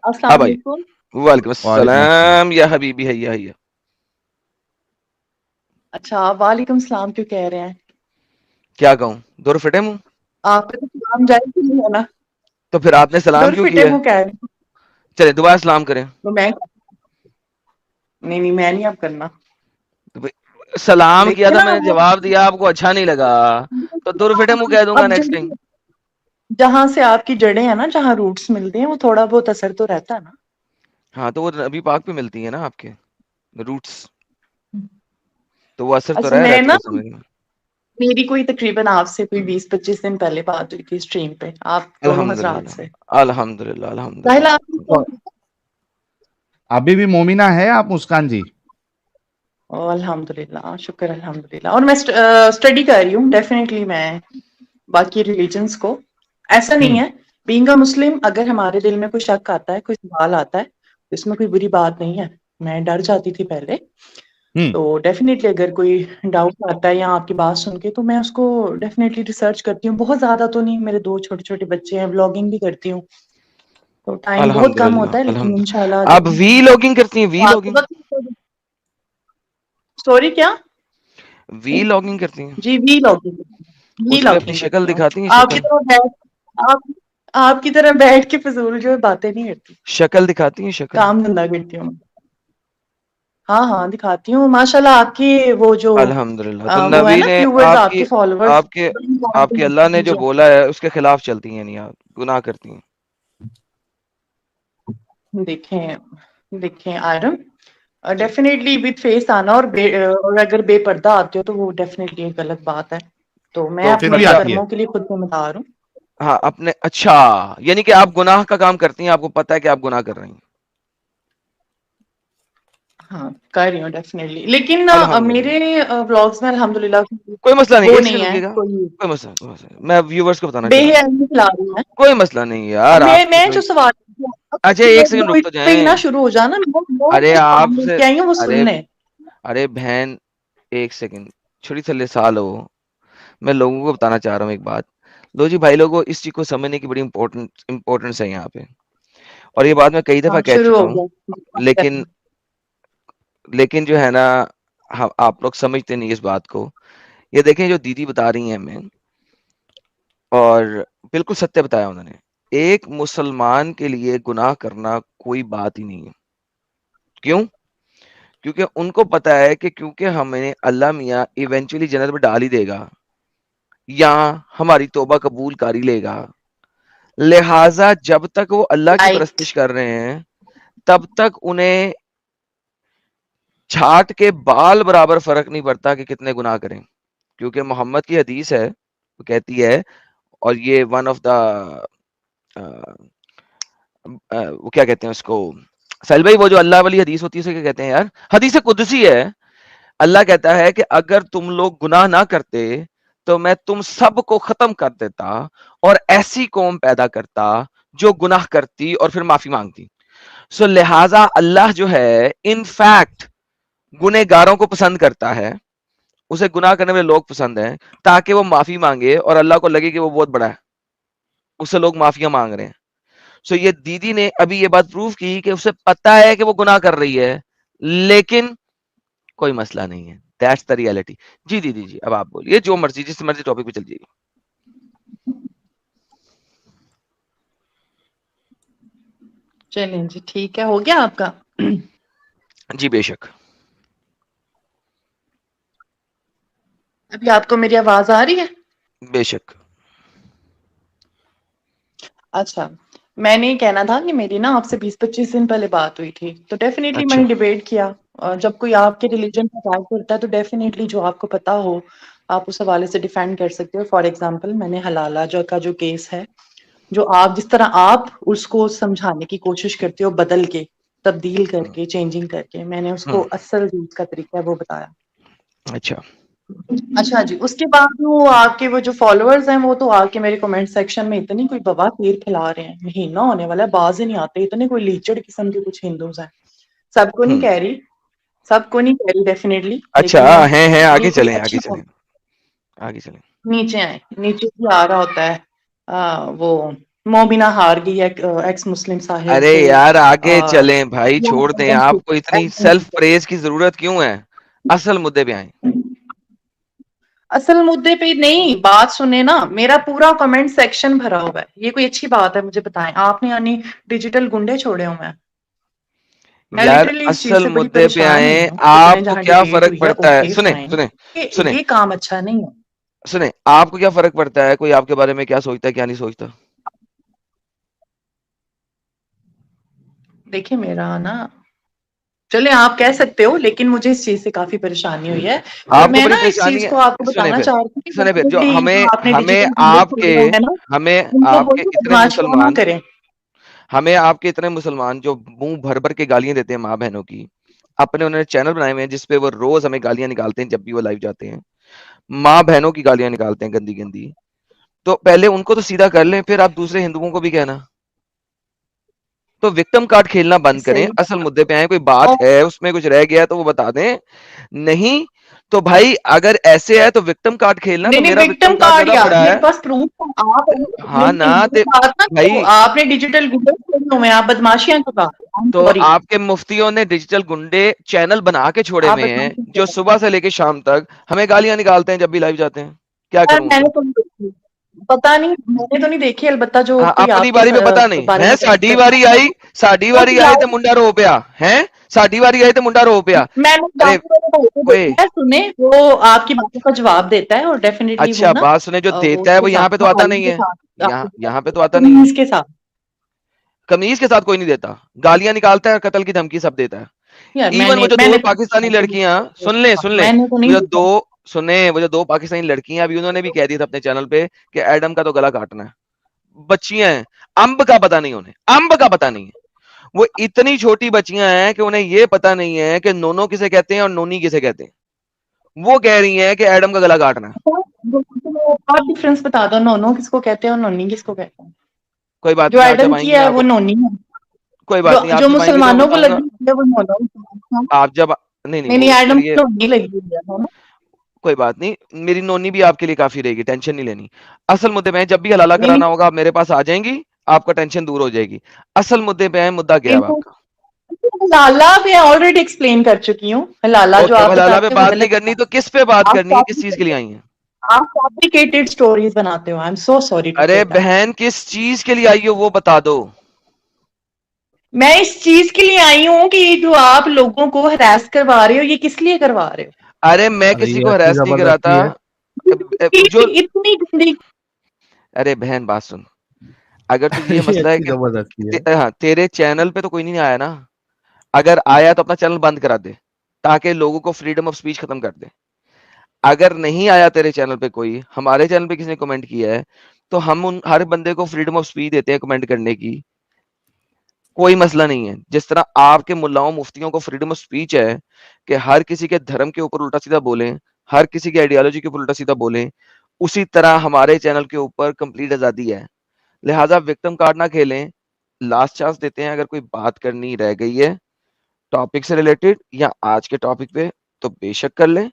ہاں السلام بھائی علیکم. وعلیکم وعلیکم السلام. السلام یا حبیبی حیا حیا. اچھا آپ وعلیکم السلام کیوں کہہ رہے ہیں؟ کیا کہوں دور فٹے منہ. آپ کا تو سلام جائز ہی نہیں ہے نا. تو پھر آپ نے سلام دور کیوں پھٹے کیا ہے؟ منہ کہہ رہے ہیں. چلے دوبارہ سلام کریں. تو میں نہیں میں نہیں اب کرنا. سلام کیا لیکن تھا نا میں نے وہ جواب دیا آپ کو اچھا نہیں لگا تو دور فٹے منہ کہہ دوں گا اب نیکسٹ ٹائم. جہاں سے آپ کی جڑیں ہیں نا جہاں روٹس ملتے ہیں وہ تھوڑا بہت اثر تو رہتا ہے نا. ہاں تو وہ نبی پاک پہ ملتی ہے نا آپ کے روٹس تو وہ اثر تو اچھا رہا میں رہتا نا ہے سمجھ میں. میری کوئی تقریباً آپ سے کوئی 20-25 دن پہلے بات ہوئی تھی اسٹریم پہ آپ دونوں الحمد حضرات للہ سے. الحمد للہ الحمد ساحل للہ. آپ کو ابھی بھی مومنہ ہے آپ مسکان جی؟ الحمد للہ شکر الحمد للہ. اور میں اسٹڈی کر رہی ہوں ڈیفینیٹلی. میں باقی ریلیجنس کو ایسا نہیں ہے بینگ اے مسلم اگر ہمارے دل میں کوئی شک آتا ہے کوئی سوال آتا ہے تو اس میں کوئی بری بات نہیں ہے. میں ڈر جاتی تھی پہلے تو ڈیفینیٹلی اگر کوئی ڈاؤٹ آتا ہے یا آپ کی بات سن کے تو میں اس کو ڈیفینیٹلی ریسرچ کرتی ہوں. بہت زیادہ تو نہیں میرے 2 چھوٹے چھوٹے بچے ہیں بلاگنگ بھی کرتی ہوں تو ٹائم بہت الحمد کم للہ ہوتا ہے لیکن الحمد انشاءاللہ للہ. آپ وی لاگنگ کرتی ہیں وی لاگنگ سوری کیا وی لاگنگ کرتی ہیں جی وی لاگنگ وی اس میں اپنی لاگنگ شکل کرتی ہوں. دکھاتی ہیں آپ کی شکل طرح آپ آپ کی طرح بیٹھ کے فضول جو ہے باتیں نہیں کرتی. شکل دکھاتی ہیں شکل. کام دھندا کرتی ہوں. ہاں ہاں دکھاتی ہوں ماشاء اللہ. آپ کی وہ جو الحمد للہ. تو وہ ہے نبی نا نے ویورز آپ آپ کی کے فالوورز آپ کے اللہ نے جو بولا ہے اس کے خلاف چلتی ہیں یعنی آپ گناہ کرتی ہیں. دیکھیں آئرن ڈیفینیٹلی وتھ فیس آنا اور اگر بے پردہ آتے ہو تو وہ ڈیفینیٹلی ایک غلط بات ہے. تو میں پھر اپنے بھی آتی ہے. کرموں کے لیے خود ذمہ دار ہوں. ہاں اپنے اچھا یعنی کہ آپ گناہ کا کام کرتی ہیں آپ کو پتہ ہے کہ آپ گناہ کر رہی ہیں. ہاں کر رہی ہوں ڈیفینیٹلی. لیکن الحمد للہ میرے بلاگس میں الحمد للہ کوئی مسئلہ نہیں وہ ایک نہیں سیکنڈ ہے رکیے گا کوئی کوئی مسئلہ میں ویورز کو بتانا بے چاہ رہا ہوں حیائی نہیں کھلا رہی ہے. کوئی مسئلہ نہیں اب یار آپ کی میں جو کوئی. سوال اچھا ایک سیکنڈ رک تو پہ ہی جائیں. نہ شروع ہو جانا ارے آپ لے سے کے آئی ہوں وہ ارے سننے. ارے بہن ایک سیکنڈ چھوٹی تھلے سال ہو میں لوگوں کو بتانا چاہ رہا ہوں ایک بات. لو جی بھائی لوگوں اس چیز کو سمجھنے کی بڑی امپورٹنس ہے یہاں پہ اور یہ بات میں کئی دفعہ ہاں کہہ شروع چکا ہو ہوں گیا. لیکن جو ہے نا آپ لوگ سمجھتے نہیں اس بات کو. یہ دیکھیں جو دیدی بتا رہی ہیں ہمیں اور بالکل ستیہ بتایا انہوں نے. ایک مسلمان کے لیے گناہ کرنا کوئی بات ہی نہیں ہے. کیوں؟ کیونکہ ان کو پتا ہے کہ کیونکہ ہمیں اللہ میاں ایونچولی جنت میں ڈال ہی دے گا یا ہماری توبہ قبول کر ہی لے گا. لہذا جب تک وہ اللہ کی لائٹ پرستش کر رہے ہیں تب تک انہیں چھاٹ کے بال برابر فرق نہیں پڑتا کہ کتنے گناہ کریں. کیونکہ محمد کی حدیث ہے وہ کہتی ہے اور یہ ون آف دا وہ کیا کہتے ہیں اس کو سہیل بھائی وہ جو اللہ والی حدیث ہوتی ہے اسے کیا کہتے ہیں یار حدیث قدسی ہے. اللہ کہتا ہے کہ اگر تم لوگ گناہ نہ کرتے تو میں تم سب کو ختم کر دیتا اور ایسی قوم پیدا کرتا جو گناہ کرتی اور پھر معافی مانگتی. سو لہذا اللہ جو ہے ان فیکٹ گنہ گاروں کو پسند کرتا ہے. اسے گناہ کرنے والے لوگ پسند ہیں تاکہ وہ معافی مانگے اور اللہ کو لگے کہ وہ بہت بڑا ہے اس سے لوگ معافیاں مانگ رہے ہیں. سو یہ دیدی نے ابھی یہ بات پروف کی کہ اسے پتا ہے کہ وہ گناہ کر رہی ہے لیکن کوئی مسئلہ نہیں ہے. That's the reality. جی دیدی جی اب آپ بولیے جو مرضی جس مرضی ٹاپک پہ چل جائیے. چلیں جی ٹھیک ہے ہو گیا آپ کا. جی بے شک. ابھی آپ کو میری آواز آ رہی ہے؟ بے شک. اچھا میں نے یہ کہنا تھا کہ میری نا آپ سے 20-25 دن پہلے بات ہوئی تھی تو ڈیفینیٹلی میں اچھا نے ڈیبیٹ کیا. جب کوئی آپ کے ریلیجن کا بات کرتا ہے تو ڈیفینیٹلی جو آپ کو پتا ہو آپ اس حوالے سے ڈیفینڈ کر سکتے ہو. فار ایگزامپل میں نے حلالہ کا جو کیس ہے جو آپ جس طرح آپ اس کو سمجھانے کی کوشش کرتے ہو بدل کے تبدیل کر کے چینجنگ کر کے میں نے اس کو اصل چیز کا طریقہ وہ بتایا. اچھا اچھا جی اس کے بعد وہ آپ کے وہ جو فالوورز ہیں وہ تو آ کے میرے کمنٹ سیکشن میں اتنی کوئی بواخیر پھیلا رہے ہیں. مہینہ ہونے والا ہے باز ہی نہیں آتے اتنے کوئی لیچڑ قسم کے کچھ ہندوز ہیں. سب کو نہیں کہہ رہی سب کو نہیں کہہ رہی ڈیفینیٹلی اچھا لیکن ہیں یہ آگے کوئی چلیں آگے اچھا چلیں. نیچے آئے نیچے سے آ رہا ہوتا ہے وہ मोमिना हार गई है एक्स मुस्लिम साहिब अरे से यार आगे और चलें भाई, छोड़ दें, आपको इतनी सेल्फ प्रेज की जरूरत क्यों है? असल मुद्दे पे आए। असल मुद्दे पे नहीं, बात सुने ना, मेरा पूरा कमेंट सेक्शन भरा हुआ है, ये कोई अच्छी बात है? मुझे बताएं, आपने यानी डिजिटल गुंडे छोड़े हो? मैं यार लिटरली इस चीज असल से बड़ी मुद्दे पे परेशान आए, हुई हूँ कि इतने आपको जहाँ क्या डिबेट फर्क हुई है, पड़ता है? ओके सुने फाइन, सुने सुने ये काम अच्छा नहीं है। सुने, आपको क्या फर्क पड़ता है कोई आपके बारे में क्या सोचता है क्या नहीं सोचता? देखिए मेरा ना, चले आप कह सकते हो, लेकिन मुझे इस चीज से काफी परेशानी हुई है और आपको मैं बड़ी ना इस परेशानी चीज है? को आपको सुने बताना फिर चाहती हूँ कि सुने फिर जो डेफिनेटली जो हमें आपने हमें डिजिटल गुंडे आपके छोड़े हुए हैं ना, हमें उनको आपके बोलिए इतने बदमाशी ना मुसलमान करें। हमें आपके इतने मुसलमान जो मुंह भर भर के गालियां देते हैं माँ बहनों की, अपने उन्होंने चैनल बनाए हुए हैं जिसपे वो रोज हमें गालियां निकालते हैं जब भी वो लाइव जाते हैं, माँ बहनों की गालियां निकालते हैं गंदी गंदी। तो पहले उनको तो सीधा कर लें, फिर आप दूसरे हिंदुओं को भी कहना। तो विक्टिम कार्ड खेलना बंद करें, सही असल मुद्दे पे आए। कोई बात और है उसमें कुछ रह गया है तो वो बता दें, नहीं तो भाई अगर ऐसे है तो विक्टिम कार्ड खेलना, तो नहीं मेरा विक्टिम विक्टिम कार्ड कार्ड ज्यादा यार, बड़ा मेरे है। पास प्रूफ है। आप हाँ नहीं, ना मेरी बात ना तो भाई, आपने डिजिटल गुंडे छोड़े हुए हैं, आप बदमाशियां के बाद, आई एम तो सॉरी, आपके मुफ्तियों ने डिजिटल गुंडे चैनल बना के छोड़े आप हुए हैं बदमाशियां के जो बाद। सुबह से लेके शाम तक हमें गालियां निकालते हैं जब भी लाइव जाते हैं। क्या यार करूं मैंने उनका? तो नहीं देखी, पता नहीं, मैंने तो नहीं देखी, अलबत्ता जो हाँ, कोई अपनी आपके बारी में पता नहीं बारे है। में कमेंट करता है साडी वो वारी आई लाइव, तो मुंडा रो पिया है, साडी वारी आई तो मुंडा रो पिया। मैंने अरे बाकी वाले भाई को ओए, देखा है, सुने, वो आपकी बातों का जवाब देता है और डेफिनेटली वो अच्छा ना बात सुने, जो वो देता है उसके वो यहाँ साथ पे तो आता मोहाली नहीं के है। साथ आपको यहाँ पे तो जवाब आता देता नहीं है, है। इसके साथ। कमीज के साथ कोई नहीं देता, गालियां निकालता है, कत्ल की धमकी सब देता है। यार इवन वो मैंने जो दो मैंने तो पाकिस्तानी लड़कियां, सुन ले मैंने तो वो नहीं जो देखा। दो सुने वो जो दो पाकिस्तानी लड़कियां, अभी उन्होंने भी कह दिया था अपने चैनल पे कि एडम का तो गला काटना है। बच्चियां हैं, अंब का पता नहीं उन्हें, अंब का पता नहीं है। वो इतनी छोटी बच्चियां हैं कि उन्हें ये पता नहीं है कि नोनो किसे कहते हैं और नोनी किसे कहते हैं। वो कह रही हैं कि एडम का गला काटना है। आप डिफरेंस बता दो, नोनो किसको कहते हैं और नोनी किसको कहते हैं? कोई बात जो नहीं, आप जब एडम की आएंगी मैं है वो आपको, नोनी है, कोई बात नहीं, आप जो जब आएंगी तो मैं मुसलमानों को बताऊंगा। लगी है वो नोनो है। आप जब, नहीं नहीं नहीं वो नहीं, उसके एडम लिए को नोनी लगी हुई है ना? कोई बात नहीं, मेरी नोनी भी आपके लिए काफी रहेगी, टेंशन नहीं लेनी। असल मुद्दे पे जब भी हलाला नहीं कराना नहीं, होगा आप मेरे पास आ जाएंगी, आपका टेंशन दूर हो जाएगी। असल मुद्दे पे है, मुद्दा क्या है अब इनको आपका? हलाला मैं ऑलरेडी एक्सप्लेन कर चुकी हूँ, हलाला जो ओके, अब आप हलाला पे बताते हो वो बात नहीं गलत करनी है। तो किस पे बात आप करनी है, किस चीज के लिए आई है? फैब्रिकेटेड स्टोरीज बनाते हो, I am so sorry to अरे से दैट। बहन, किस चीज के लिए आई हो वो बता दो। मैं इस चीज के लिए आई हूँ कि जो आप लोगों को हरास करवा रहे हो, ये किस लिए करवा रहे अरे मैं अरे किसी ये को ऐसी हरास नहीं कराता। जबरदस्ती है। जो, इतनी गंदी। अरे बहन बात सुन, अगर तुझे ये ये मसला है ऐसी कि जबरदस्ती है। हाँ, तेरे चैनल पे तो कोई नहीं आया ना। अगर आया तो अपना चैनल बंद करा दे, ताकि लोगों को फ्रीडम ऑफ स्पीच खत्म कर दे। अगर नहीं आया तेरे चैनल पे कोई, हमारे चैनल पे किसी ने कमेंट किया है, तो हम उन हर बंदे को फ्रीडम ऑफ स्पीच देते हैं कमेंट करने की, कोई मसला नहीं है। जिस तरह आपके मुल्लाओं मुफ्तियों को फ्रीडम ऑफ स्पीच है कि हर किसी के धर्म के ऊपर उल्टा सीधा बोलें, हर किसी की आइडियोलॉजी के ऊपर उल्टा सीधा बोलें, उसी तरह हमारे चैनल के ऊपर कंप्लीट आजादी है। लिहाजा विक्टिम कार्ड ना खेलें, लास्ट चांस देते हैं। अगर कोई बात करनी रह गई है टॉपिक से रिलेटेड या आज के टॉपिक पे, तो बेशक कर लें,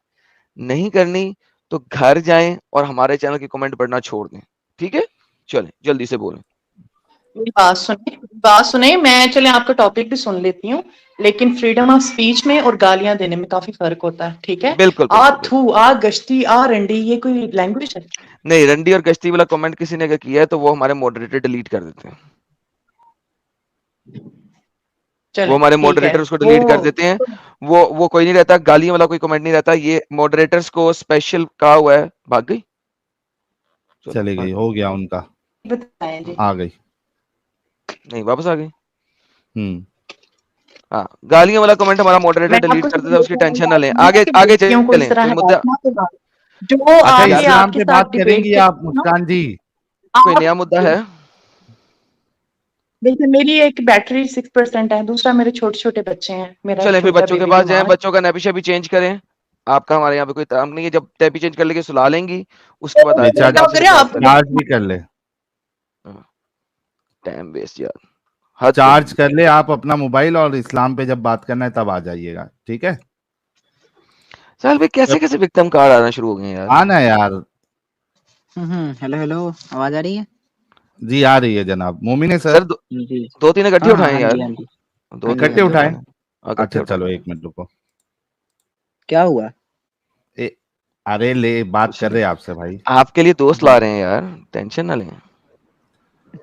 नहीं करनी तो घर जाएं और हमारे चैनल की कमेंट पढ़ना छोड़ दें। ठीक है, चलें जल्दी से बोलें। मेरी बात सुने, मैं चले आपका टॉपिक भी सुन लेती हूँ, लेकिन फ्रीडम ऑफ स्पीच में और गालियां देने में काफी फर्क होता है, ठीक है? बिल्कुल आ बिल्कुल बिल्कुल। थू, आ गश्ती, आ रंडी, ये कोई लैंग्वेज है? नहीं, रंडी और गश्ती वाला कमेंट किसी ने अगर किया है तो वो हमारे मॉडरेटर डिलीट कर देते हैं। वो चले हमारे ठीक है, मॉडरेटर उसको वो डिलीट कर देते हैं। वो कोई नहीं रहता, गालियां वाला कोई कमेंट नहीं रहता, ये मॉडरेटर्स को स्पेशल कहा हुआ है। भाग गई, चलो चली भाग गई, गई। हो गया उनका, बताएं जी। आ गई। नहीं, वापस आ गई। हम्म। हाँ, गालियां वाला कमेंट हमारा मॉडरेटर मैं डिलीट आपको कर देता है, उसकी टेंशन ना लें। आगे कि आगे बेटियों को इस चलें, तरह कोई हरास मुद्दा। ना करवा, जो अच्छा, यार आके इस्लाम आपके पे साथ बात डिबेट करेंगी आप करते हैं ना, मुस्कान जी? कोई आप नया मुद्दा है? देखिए, मेरी एक बैटरी 6% है, दूसरा मेरे छोटे छोटे बच्चे हैं, मेरा एक चलें फिर छोटा बच्चों के बेबी पास जाएं, बीमार है। बच्चों का नैपी शैपी चेंज करें। आपका हमारे यहाँ पे कोई काम नहीं है, जब टैपी चेंज कर लेके सुला लेंगी उसके बाद आ रिचार्ज जाएंगे, आपसे फिर बात आप करेंगे। चार्ज भी कर ले, टाइम वेस्ट यार, हद कर चार्ज दी। कर ले आप अपना मोबाइल, और इस्लाम पे जब बात करना है तब आ जाइएगा, ठीक है? साल भाई कैसे कैसे विक्टिम कार्ड आना शुरू हो गए हैं यार। आना यार। हेलो हेलो, आवाज आ रही है? जी आ रही है जनाब। मोमिन सर सर जी दो तीन इकट्ठे हाँ उठाएं हाँ यार, जी हाँ जी दो हाँ तीन जी इकट्ठे हाँ जी उठाएं। इकट्ठे अच्छा उठाएं। चलो 1 मिनट रुको। क्या हुआ? ए, अरे ले बात कुछ कर नहीं, रहे हैं आपसे भाई। आपके लिए दोस्त ला रहे हैं यार, टेंशन ना लें।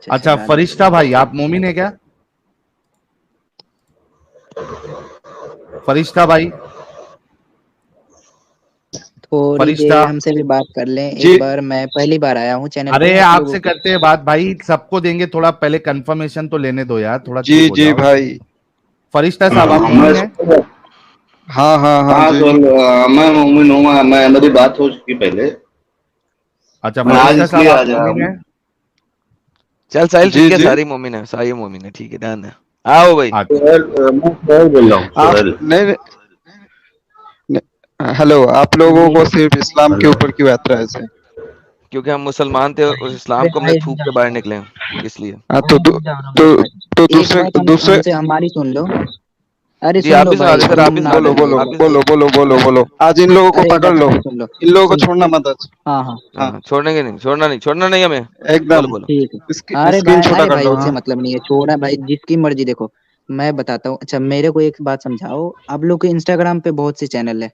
अच्छा ला फरिश्ता लीजिए। भाई आप मोमिन है क्या? फरिश्ता भाई, थोड़ी फरिश्ता। देर हमसे भी बात कर लें जी एक बार, मैं पहली बार आया हूँ चैनल पे अरे आप लोगों आपसे की। करते हैं बात भाई, सबको देंगे, थोड़ा पहले कंफर्मेशन तो लेने दो यार, थोड़ा जी चुप हो जी जाओ। भाई। फरिश्ता साहब आप मोमिन है? हाँ हाँ हाँ हाँ जी। तो मैं मोमिन हूँ, मैं मेरी बात हो चुकी पहले। अच्छा मैं आज फरिश्ता साहब इसलिए आप आ जा रहा मोमिन हूँ। है? चल साहिल जी ठीक है, जी। सारी मोमिन है, सारी मोमिन है, ठीक है, ध्यान दे। आओ भाई। अच्छा मैं सोहेल बोल रहा हूँ, आप सोहेल। नहीं, हेलो, आप लोगों जी को सिर्फ इस्लाम के हेलो। ऊपर क्यों ऐतराज है? क्योंकि हम मुसलमान थे, उस अरे इस्लाम को हमने भाई रुक थूक के जाओ बाहर रुक निकले हैं, इसलिए। हाँ, जाओ रुक जाओ तो भाई, तो एक दूसरे बात दूसरे हमसे हमारी सुन लो। अरे जी सुन आप लो भी सुना भाई, दे सर, तुम आप भी सुना ना दे, बोलो बोलो आप भी बोलो बोलो बोलो बोलो। आज इन लोगों को अरे एक पकड़ बात लो, हमारी सुन लो। इन लोगों को सुन छोड़ना मत आज। हाँ हाँ हाँ हाँ, छोड़ने नहीं, छोड़ना नहीं हमें। बोलो एकदम। बोलो। ठीक है। अरे स्क्रीन भाई छोटा अरे कर भाई लो। उससे हाँ मतलब नहीं है, छोड़ा भाई जिसकी मर्जी। देखो मैं बताता हूँ। अच्छा मेरे को एक बात समझाओ, आप लोग के इंस्टाग्राम पे बहुत से चैनल है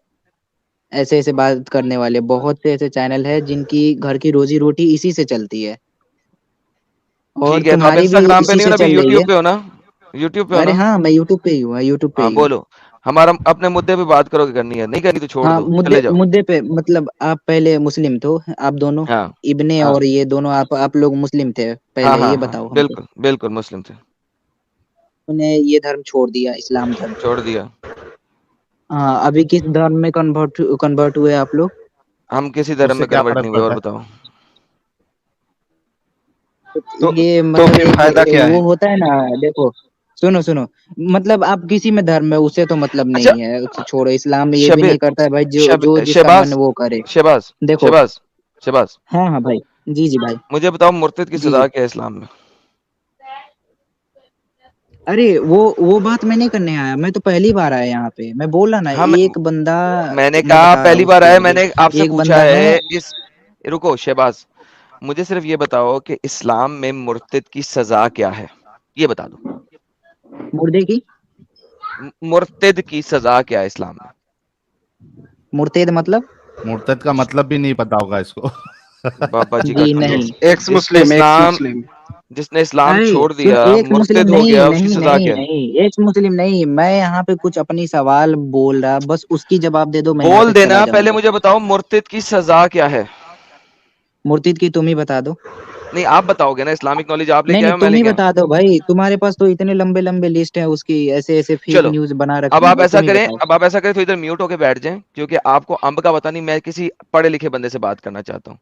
ऐसे ऐसे बात करने वाले, बहुत से ऐसे चैनल है जिनकी घर की रोजी रोटी इसी से चलती है, और ठीक है, तो आप तुम्हारी भी इंस्टाग्राम पे इसी नहीं हो से ना, अभी चल रही है। यूट्यूब पे हो ना? यूट्यूब पे हो अरे ना? हाँ मैं यूट्यूब पे ही हूँ, यूट्यूब पे हाँ ही हूँ। बोलो। हमारा अपने मुद्दे पे बात करो, कि करनी है, नहीं करनी तो छोड़ हाँ दो, मुद्दे चले जाओ। मुद्दे पे मतलब आप पहले मुस्लिम तो आप दोनों, हाँ इब्ने हाँ और ये दोनों, आप लोग मुस्लिम थे हाँ पहले, हाँ ये हाँ, बताओ हमको। बिल्कुल बिल्कुल मुस्लिम थे। उन्हें ये धर्म छोड़ दिया, इस्लाम धर्म। छोड़ दिया। हाँ अभी किस धर्म में कन्वर्ट हुए आप लोग? हम किसी धर्म उससे में क्या कन्वर्ट फर्क नहीं हुए, और पड़ता है? बताओ। तो ये तो मतलब फिर एक फायदा क्या वो है? होता है ना, देखो सुनो सुनो, मतलब आप किसी में धर्म में, उससे तो मतलब अच्छा, नहीं है, उसे छोड़ो। इस्लाम में ये भी शबीर, नहीं करता है भाई, जो जो जिसका मन शहबाज, वो करे। शहबाज, देखो शहबाज, शहबाज, हाँ हाँ भाई, जी जी भाई, मुझे बताओ मुर्तद की जी जी। सजा क्या है इस्लाम में? अरे वो बात मैं नहीं करने आया, मैं तो पहली बार आया यहाँ पे, मैं बोल रहा ना हम एक बंदा, मैंने मैं कहा बता रहा पहली हूँ बार उसके आया, बारे मैंने में। आपसे एक पूछा बंदा है, है इस। रुको शहबाज, मुझे सिर्फ ये बताओ कि इस्लाम में मुर्तद की सजा क्या है, ये बता दो। मुर्दे की, मुर्तद की सजा क्या है इस्लाम में? मुर्तेद मतलब? मुर्तद का मतलब भी नहीं पता होगा इसको। बाबा जी जी कसम लो। नहीं। एक्स जिसने मुस्लिम, एक्स इस्लाम मुस्लिम। जिसने इस्लाम अरे छोड़ सुन, दिया, एक मुस्लिम मुर्तद हो नहीं गया, उसकी नहीं सजा नहीं क्या है? नहीं, एक मुस्लिम नहीं, मैं यहाँ पे कुछ अपनी सवाल बोल रहा, बस उसकी जवाब दे दो, मैं यहाँ बोल से चला देना, पहले जाऊंगा। मुझे बताओ मुर्तद की सजा क्या है। मुर्तिद की तुम ही बता दो। नहीं आप बताओगे ना, इस्लामिक नॉलेज आप नहीं लेके नहीं आए हो, मैं तुम ही लेके आया? बता दो भाई, तुम्हारे पास तो इतने लंबे लंबे लिस्ट है उसकी, ऐसे ऐसे फेक चलो, न्यूज बना अब रखी आप है, ऐसा तुम ही करें, बताओ। अब आप ऐसा करें तो इधर म्यूट होके बैठ जाएं, क्योंकि आपको अंब का पता नहीं, मैं किसी पढ़े लिखे बंदे से बात करना चाहता हूँ।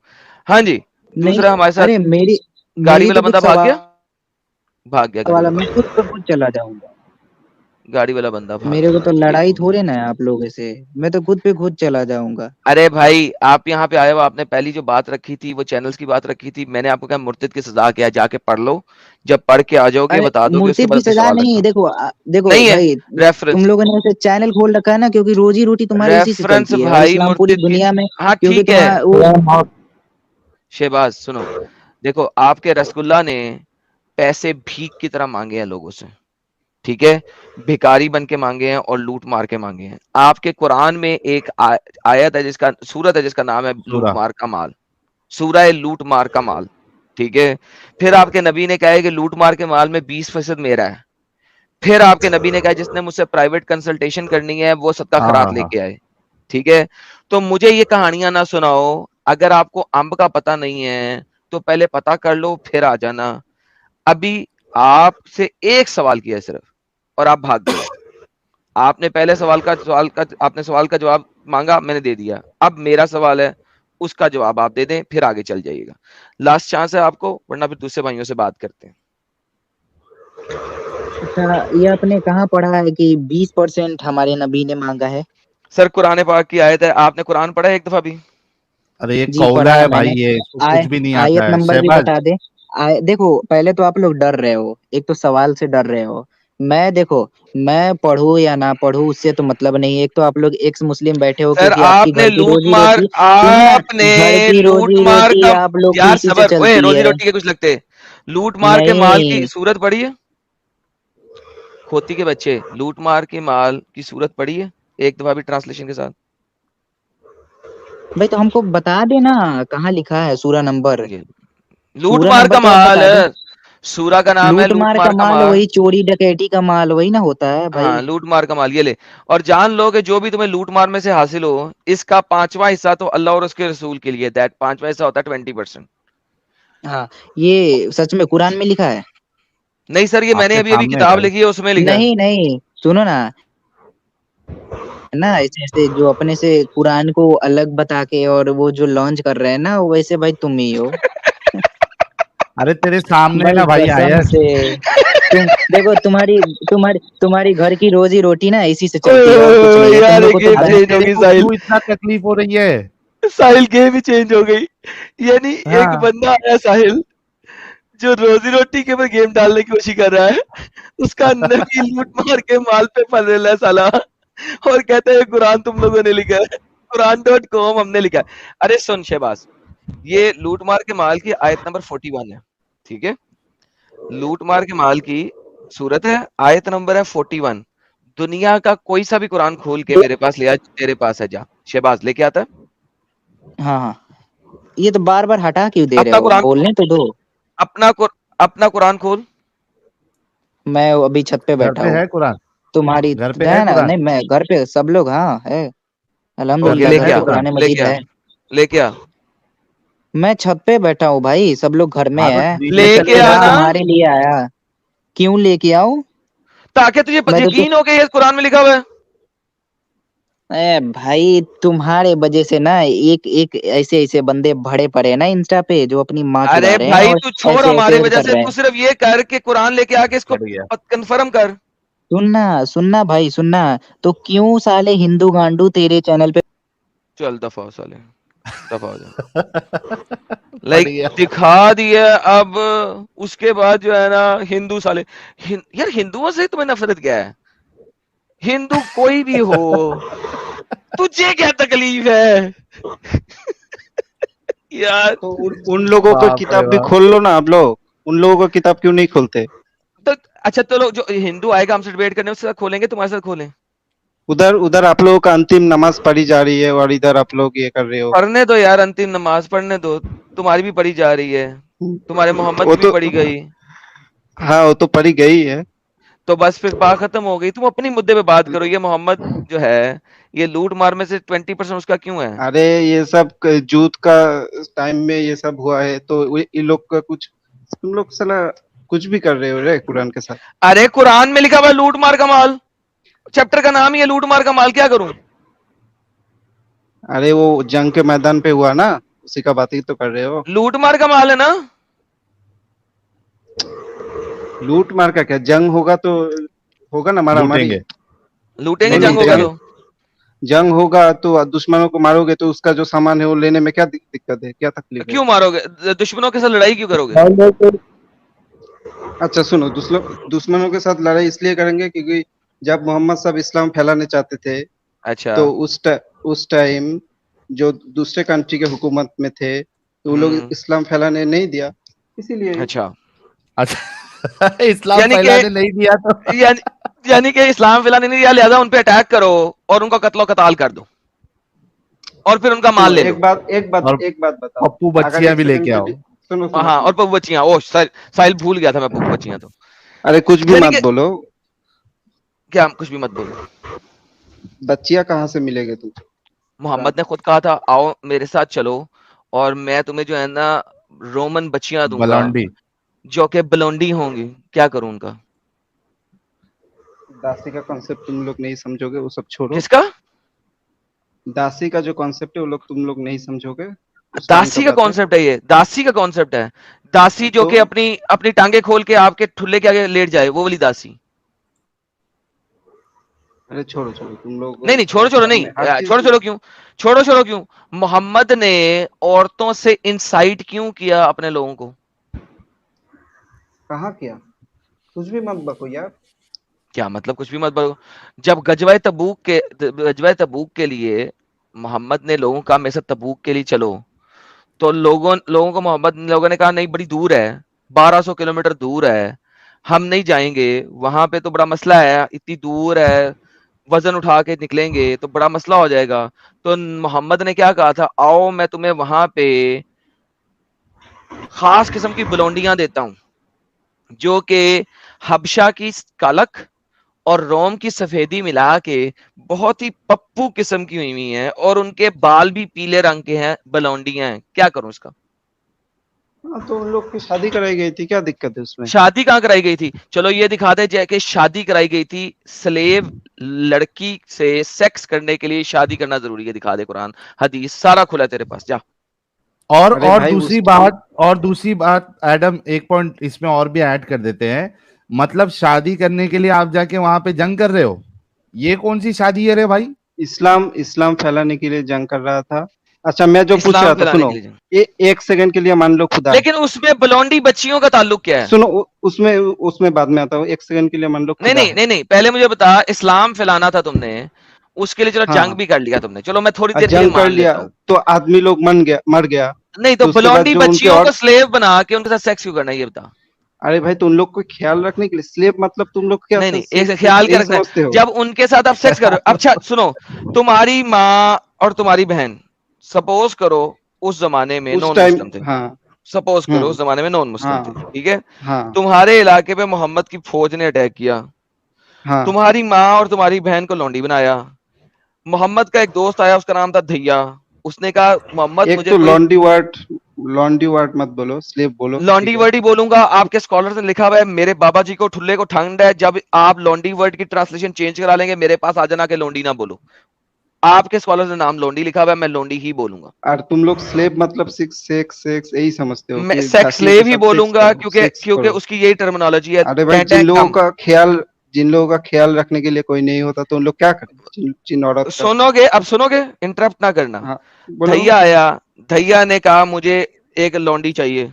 हाँ जी। नहीं दूसरा हमारे साथ अरे मेरी गाड़ी मेरी वाला तो बंदा कुछ भाग सवाल गया, भाग गया गाड़ी वाला, वाला मैं बंदा, खुद पे खुद चला जाऊंगा। गाड़ी वाला बंदा भाग मेरे को गया, तो ठीक है। लड़ाई थोड़े ना है आप लोगों से, मैं तो खुद पे खुद चला जाऊंगा। अरे भाई आप यहाँ पे आए हो, आपने पहली जो बात रखी थी वो चैनल्स की बात रखी थी, मैंने आपको कहा मुर्तद की सजा क्या है, जाके पढ़ लो, जब पढ़ के आ जाओगे अरे बता दोगे, उसके मुर्तिद बाद की अपने सजा सवाल नहीं, रखना। देखो देखो नहीं है भाई, तुम रेफरेंस, लोगों ने ऐसे चैनल खोल रखा है ना, क्योंकि रोजी रोटी तुम्हारी इसी से रेफरेंस चलती है, और भाई इस्लाम पूरी मुर्तद की। दुनिया में, हाँ क्योंकि ठीक है, तुम्हारा वो, शहबाज सुनो, देखो आपके रसगुल्ला ने पैसे भीख की तरह मांगे हैं लोगों से, ठीक है, भिखारी बन के मांगे हैं और लूट मार के मांगे हैं। आपके कुरान में एक आयत है, जिसका सूरत है, जिसका नाम है लूट सूरा। मार का माल, सूरा है लूट मार का माल, ठीक है। फिर आपके नबी ने कहा है कि लूट मार के माल में 20% मेरा है। फिर आपके नबी ने कहा जिसने मुझसे प्राइवेट कंसल्टेशन करनी है वो सदका हाँ खरात हाँ हाँ। लेके आए, ठीक है। तो मुझे ये कहानियां ना सुनाओ, अगर आपको अंब का पता नहीं है तो पहले पता कर लो फिर आ जाना। अभी आपसे एक सवाल किया है सिर्फ, और आप भाग गए। आपने पहले आपने सवाल का जवाब मांगा, मैंने दे दिया, अब मेरा सवाल है, उसका जवाब आप दे दें, फिर आगे चल जाइएगा। लास्ट चांस है आपको, वरना फिर दूसरे भाइयों से बात करते हैं। अच्छा ये आपने कहाँ पढ़ा है कि 20% हमारे नबी ने मांगा है? सर कुरान पाक की आयत है, आपने कुरान पढ़ा है एक दफा भी? अरे ये जी कौला पढ़ा है है भाई, मैंने। ये इसको आय कुछ भी नहीं आयत आता है। नंबर भी शहबाज, बता दे। देखो पहले तो आप लोग डर रहे हो, एक तो सवाल से डर रहे हो, मैं देखो, मैं पढ़ूं या ना पढ़ूं उससे तो मतलब नहीं है। एक तो आप लोग एक्स मुस्लिम बैठे हो सर क्योंकि आपकी आपने घर की लूट रोजी मार, रोटी, सुनो ना, आपने घर की लूट रोजी मार रोटी का, आप लोग की यार इसी से सबर, ओए चलती रोजी है। रोटी के कुछ लगते, लूट मार के माल की नहीं सूरत पड़ी है? खोती के बच्चे, लूट मार के माल की सूरत पड़ी है एक दफा भी ट्रांसलेशन के साथ? भाई तो हमको बता देना कहाँ लिखा है सूरा नंबर, ये लूट सूरा मार नंबर का तो आप माल बता दो। है, सूरा का नाम है लूट लूट मार का मार का माल माल। वही चोरी डकैती का माल वही ना होता है भाई। हाँ लूट मार का माल, ये ले और जान लो कि जो भी तुम्हें लूट मार में से हासिल हो, इसका 5वां हिस्सा तो अल्लाह और उसके रसूल के लिए, दैट 5वां हिस्सा होता है 20%। हाँ, ये सच में कुरान में लिखा है? नहीं सर, ये मैंने आपके अभी अभी सामने है किताब भाई। लिखी है उसमें लिखा है। नहीं नहीं, सुनो ना, ना ऐसे ऐसे जो अपने से कुरान को अलग बता के और वो जो लॉन्च कर रहे हैं ना, वैसे भाई तुम ही हो अरे तेरे सामने भाई, ना भाई कसम आयत। से। तुम देखो, तुम्हारी तुम्हारी तुम्हारी घर की रोजी रोटी ना इसी से ओए चलती है, और कुछ ओए, नहीं है। तुम यार लोग ये को तो गेम अरे चेंज हो तेरे गई को साहिल, क्यों इतना तकलीफ हो रही है? साहिल गेम ही चेंज हो गई। यानी एक हाँ बंदा आया साहिल, जो रोजी रोटी के ऊपर गेम डालने की कोशिश कर रहा है, उसका नबी लूट मार के माल पे फंसेला है साला, और कहता है ये कुरान तुम लोगों ने लिखा है, कुरान.com हमने लिखा है। अरे सुन शहबाज, ये लूट मार के माल की आयत नंबर 41 है, ठीक है? लूट मार के माल की सूरत है, आयत नंबर है 41। दुनिया का कोई सा भी कुरान खोल के मेरे पास ले आ, तेरे पास है, जा शहबाज लेके आता है हाँ हाँ, ये तो बार बार हटा क्यों दे रहे अपना हो, कुरान, बोलने तो दो। अपना कुरान खोल। मैं अभी छत पे घर बैठा पे हूँ। है कुरान? तुम्हारी घर पे है है ना? कुरान? नहीं, मैं घर पे, सब लोग हाँ है, घर ओके अल्हम्दुलिल्लाह, पे घर है लेके पे आ, कुरान? कुरान लेके मजीद आ, है। लेके आ, मैं छत पे बैठा हूँ भाई, सब लोग घर में हाँ तो है। नीचे लेके चले मैं जा। आना, तुम्हारे लिए आया। क्यों लेके आऊं? ताकि तुझे मैं तो यकीन हो कि ये कुरान में लिखा हुआ है। ए भाई, तुम्हारे वजह से ना एक एक ऐसे ऐसे बंदे भड़े पड़े हैं ना इंस्टा पे, जो अपनी माँ चुरा अरे रहे हैं भाई और तू छोड़, ऐसे हमारे ऐसे वजह कर से रहे तू हैं। सिर्फ ये कर कि कुरान लेके आके इसको बढ़ गया। कंफर्म कर। सुनना सुनना भाई सुनना, तो क्यों साले हिंदू गांडू तेरे चैनल पे चल दफा हो साले, दफा हो जा। बढ़ लाइक गया। दिखा दिया अब, उसके बाद जो है ना हिंदू साले, यार हिंदुओं से तुम्हें नफरत क्या है? हिंदू कोई भी हो, तुझे क्या तकलीफ है? यार तो उन लोगों का बाप रे किताब भी बाप। खोल लो ना आप लोग, उन लोगों का किताब क्यों नहीं खोलते? तो अच्छा चलो, जो हिंदू आएगा हमसे डिबेट करने, उसके साथ खोलेंगे, तुम्हारे साथ खोलें? उधर उधर आप लोगों का अंतिम नमाज पढ़ी जा रही है और इधर आप लोग ये कर रहे हो। पढ़ने दो यार, अंतिम नमाज पढ़ने दो, तुम्हारी भी पढ़ी जा रही है, तुम्हारे मोहम्मद वो की भी तो, पढ़ी गई, हाँ वो तो पढ़ी गई है। तो बस फिर बात खत्म हो गई। तुम अपनी मुद्दे पे बात करो, ये मोहम्मद जो है, ये लूट मार में से 20% उसका क्यों है? अरे ये सब जूत का टाइम में ये सब हुआ है, तो ये लोग का कुछ, तुम लोग साला कुछ भी कर रहे हो रे कुरान के साथ। अरे कुरान में लिखा हुआ है लूट मार का माल, चैप्टर का नाम ही है लूट मार का माल, क्या करूं? अरे वो जंग के मैदान पे हुआ ना, उसी का बात ही तो कर रहे हो। लूट मार का माल है ना? लूट मार का क्या, जंग होगा तो होगा ना मारा मारी। लूटेंगे। लूटेंगे, नहीं जंग नहीं, होगा जंग तो। जंग होगा तो दुश्मनों को मारोगे तो उसका जो सामान है वो लेने में क्या दिक्कत है, क्या तकलीफ है? क्यों मारोगे? दुश्मनों के साथ लड़ाई क्यों करोगे? अच्छा सुनो, दुश्मनों के साथ लड़ाई इसलिए करेंगे क्योंकि जब मोहम्मद साहब इस्लाम फैलाने चाहते थे, अच्छा। तो उस टाइम जो दूसरे कंट्री के हुकूमत में थे, तो वो लोग इस्लाम फैलाने नहीं दिया, इसीलिए। अच्छा, अच्छा इस्लाम यानी कि फैलाने नहीं दिया तो यानी कि इस्लाम फैलाने नहीं दिया, लिहाजा उन पे अटैक करो और उनका कत्लो कताल कर दो और फिर उनका माल सुनो, ले लो। और एक बात बताओ। पप्पू अगर बच्चियां एक भी सेकंड लेके के आओ। लिए सुनो सुनो हाँ, और सुनो, पप्पू बच्चियां, ओ साहिल भूल गया था मैं, पप्पू बच्चियां तो। अरे कुछ भी यानी मत कि बोलो, क्या, कुछ भी मत बोलो? बच्चियां कहाँ से मिलेंगे तुमको? मोहम्मद ने खुद कहा था आओ मेरे साथ चलो और मैं तुम्हें जो है ना रोमन बच्चियां दूंगा बलौंडी। जो कि बलौंडी होंगी, क्या करूं उनका? दासी का कॉन्सेप्ट तुम लोग नहीं समझोगे, वो सब छोड़ो। किसका? दासी का जो कॉन्सेप्ट है वो लोग तुम लोग नहीं समझोगे, उस टाइम का दासी का बात है। कॉन्सेप्ट है ये, दासी का कॉन्सेप्ट है। दासी जो तो कि अपनी अपनी टांगे खोल के आपके ठुल्ले के आगे लेट जाए, वो वाली दासी। अरे छोड़ो छोड़ो तुम लोग, नहीं नहीं, छोड़ो छोड़ो इस्लाम नहीं, में हर चीज छोड़ो में। छोड़ो क्यों? छोड़ो छोड़ो क्यों? मोहम्मद ने औरतों से इंसाइट क्यों किया अपने लोगों को? कहाँ किया? कुछ भी मत बको यार। کیا مطلب کچھ بھی مت بولو. جب غزوہ تبوک کے لیے محمد نے لوگوں کا میں سے تبوک کے لیے چلو, تو لوگوں کو محمد لوگوں نے کہا نہیں بڑی دور ہے, 1200 کلومیٹر دور ہے, ہم نہیں جائیں گے وہاں پہ, تو بڑا مسئلہ ہے, اتنی دور ہے, وزن اٹھا کے نکلیں گے تو بڑا مسئلہ ہو جائے گا. تو محمد نے کیا کہا تھا, آؤ میں تمہیں وہاں پہ خاص قسم کی بلونڈیاں دیتا ہوں جو کہ حبشہ کی کالک اور روم کی سفیدی ملا کے بہت ہی پپو قسم کی ہوئی ہیں, اور ان کے بال بھی پیلے رنگ کے ہیں, بلونڈیاں ہیں. کیا کروں اس کا؟ تو ان لوگ کی شادی کرائی گئی تھی, کیا دقت ہے اس میں؟ شادی کہاں کرائی گئی تھی؟ چلو یہ دکھا دے جائے کہ شادی کرائی گئی تھی. سلیو لڑکی سے سیکس کرنے کے لیے شادی کرنا ضروری ہے, دکھا دے قرآن حدیث, سارا کھلا ہے تیرے پاس, جا. اور دوسری بات ایڈم, ایک پوائنٹ اس میں اور بھی ایڈ کر دیتے ہیں. مطلب شادی کرنے کے لیے آپ جا کے وہاں پہ جنگ کر رہے ہو, یہ کون سی شادی ہے رے بھائی؟ اسلام پھیلانے کے لیے جنگ کر رہا تھا. اچھا میں جو پوچھ رہا تھا, سنو ایک سیکنڈ کے لیے مان لو خدا, لیکن اس میں بلونڈی بچیوں کا تعلق کیا ہے؟ سنو اس میں بعد میں آتا ہوں, ایک سیکنڈ کے لیے مان لو خدا. نہیں, پہلے مجھے بتا, اسلام پھیلانا تھا تم نے, اس کے لیے چلو جنگ بھی کر لیا تم نے, چلو میں تھوڑی دیر کے لیے جنگ کر مان لیا لیتا ہوں. تو آدمی لوگ مر گیا. نہیں تو بلونڈی بچیوں کو سلیو بنا کے ان کے ساتھ سیکس کیوں کرنا ہے, یہ بتا. ارے بھائی تو ان لوگ کو خیال رکھنے کے لیے سلیب, مطلب تم لوگ کیا نہیں, ایک خیال کیا رکھنا ہے, جب ان کے ساتھ آپ سیکس کرو. اچھا سنو, تمہاری ماں اور تمہاری بہن سپوز کرو اس زمانے میں نان مسلم تھے, سپوز کرو اس زمانے میں نان مسلم تھے, ٹھیک ہے, تمہارے علاقے پہ محمد کی فوج نے اٹیک کیا, تمہاری ماں اور تمہاری بہن کو لونڈی بنایا. محمد کا ایک دوست آیا, اس کا نام تھا دھیا, اس نے کہا محمد ایک مجھے تو لانڈی ورڈ مت بولو, سلیب بولو. لانڈی ورڈ ہی بولوں گا. آپ کے اسکالر نے لکھا ہوا ہے, میرے بابا جی کو ٹھلے کو ٹھنڈ ہے, جب آپ لانڈی ورڈ کی ٹرانسلیشن چینج کرا لیں گے میرے پاس آ جانا کہ لونڈی نہ بولو. آپ کے اسکالر نے نام لونڈی لکھا ہوا ہے, میں لونڈی ہی بولوں گا. اور تم لوگ سلیب مطلب سیکس یہی سمجھتے ہو, میں سیکس سلیو ہی بولوں گا کیونکہ اس کی یہی ٹرمینالوجی ہے. ارے بھائی جن لوگوں کا خیال رکھنے کے لیے کوئی نہیں ہوتا تو ان لوگ کیا کرتے, جن عورت کا. سنو گے, انٹرپٹ نہ کرنا. بولو. دھیا آیا, دھیا نے کہا مجھے ایک لونڈی چاہیے.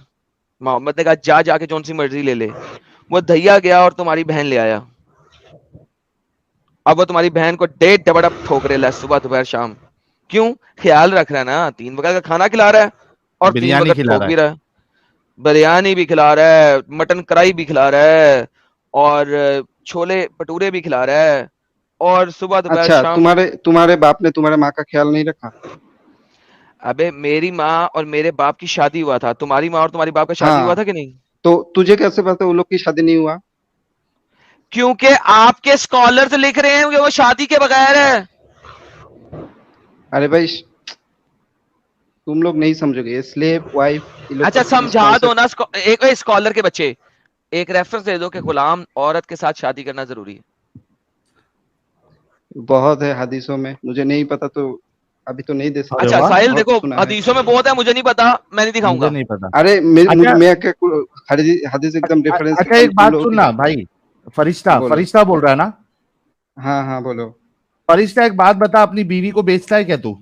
محمد نے کہا جا کے جون سی مرضی لے لے. وہ دھیا گیا اور تمہاری بہن لے آیا. اب وہ تمہاری بہن کو ڈیٹ ڈبڑ اپ ٹھوک رہا ہے, صبح دوپہر شام. کیوں؟ خیال رکھ رہا ہے نا, 3 وقت کا کھانا کھلا رہا ہے اور 3 وقت ٹھوک بھی رہا ہے. بریانی بھی کھلا رہا ہے, مٹن کڑھائی بھی کھلا رہا ہے, اور چھولے بھٹورے بھی کھلا رہا ہے, اور صبح دوپہر شام. تمہارے باپ نے تمہارے ماں کا خیال نہیں رکھا؟ ابے میری ماں اور میرے باپ کی شادی ہوا تھا, تمہاری ماں اور تمہاری باپ کا شادی ہوا تھا کہ نہیں؟ تو تجھے کیسے پتا وہ لوگ کی شادی نہیں ہوا؟ کیونکہ آپ کے اسکالرز لکھ رہے ہیں کہ وہ شادی کے بغیر ہے. ارے بھائی تم لوگ نہیں سمجھو گے, سلیب وائف. اچھا سمجھا دو نا ایک اسکالر کے بچے, ایک ریفرنس دے دو کہ غلام عورت کے ساتھ شادی کرنا ضروری ہے. بہت ہے حدیثوں میں, مجھے نہیں پتا تو ابھی تو نہیں دے سکتا. اچھا ساحل دیکھو, حدیثوں میں بہت ہے, مجھے نہیں پتا, میں نہیں دکھاؤں گا. ارے میں حدیث ایک دم ریفرنس. اچھا ایک بات سننا بھائی, فرشتہ بول رہا ہے نا؟ ہاں بولو. فرشتہ ایک بات بتا, اپنی بیوی کو بیچتا ہے کیا تو؟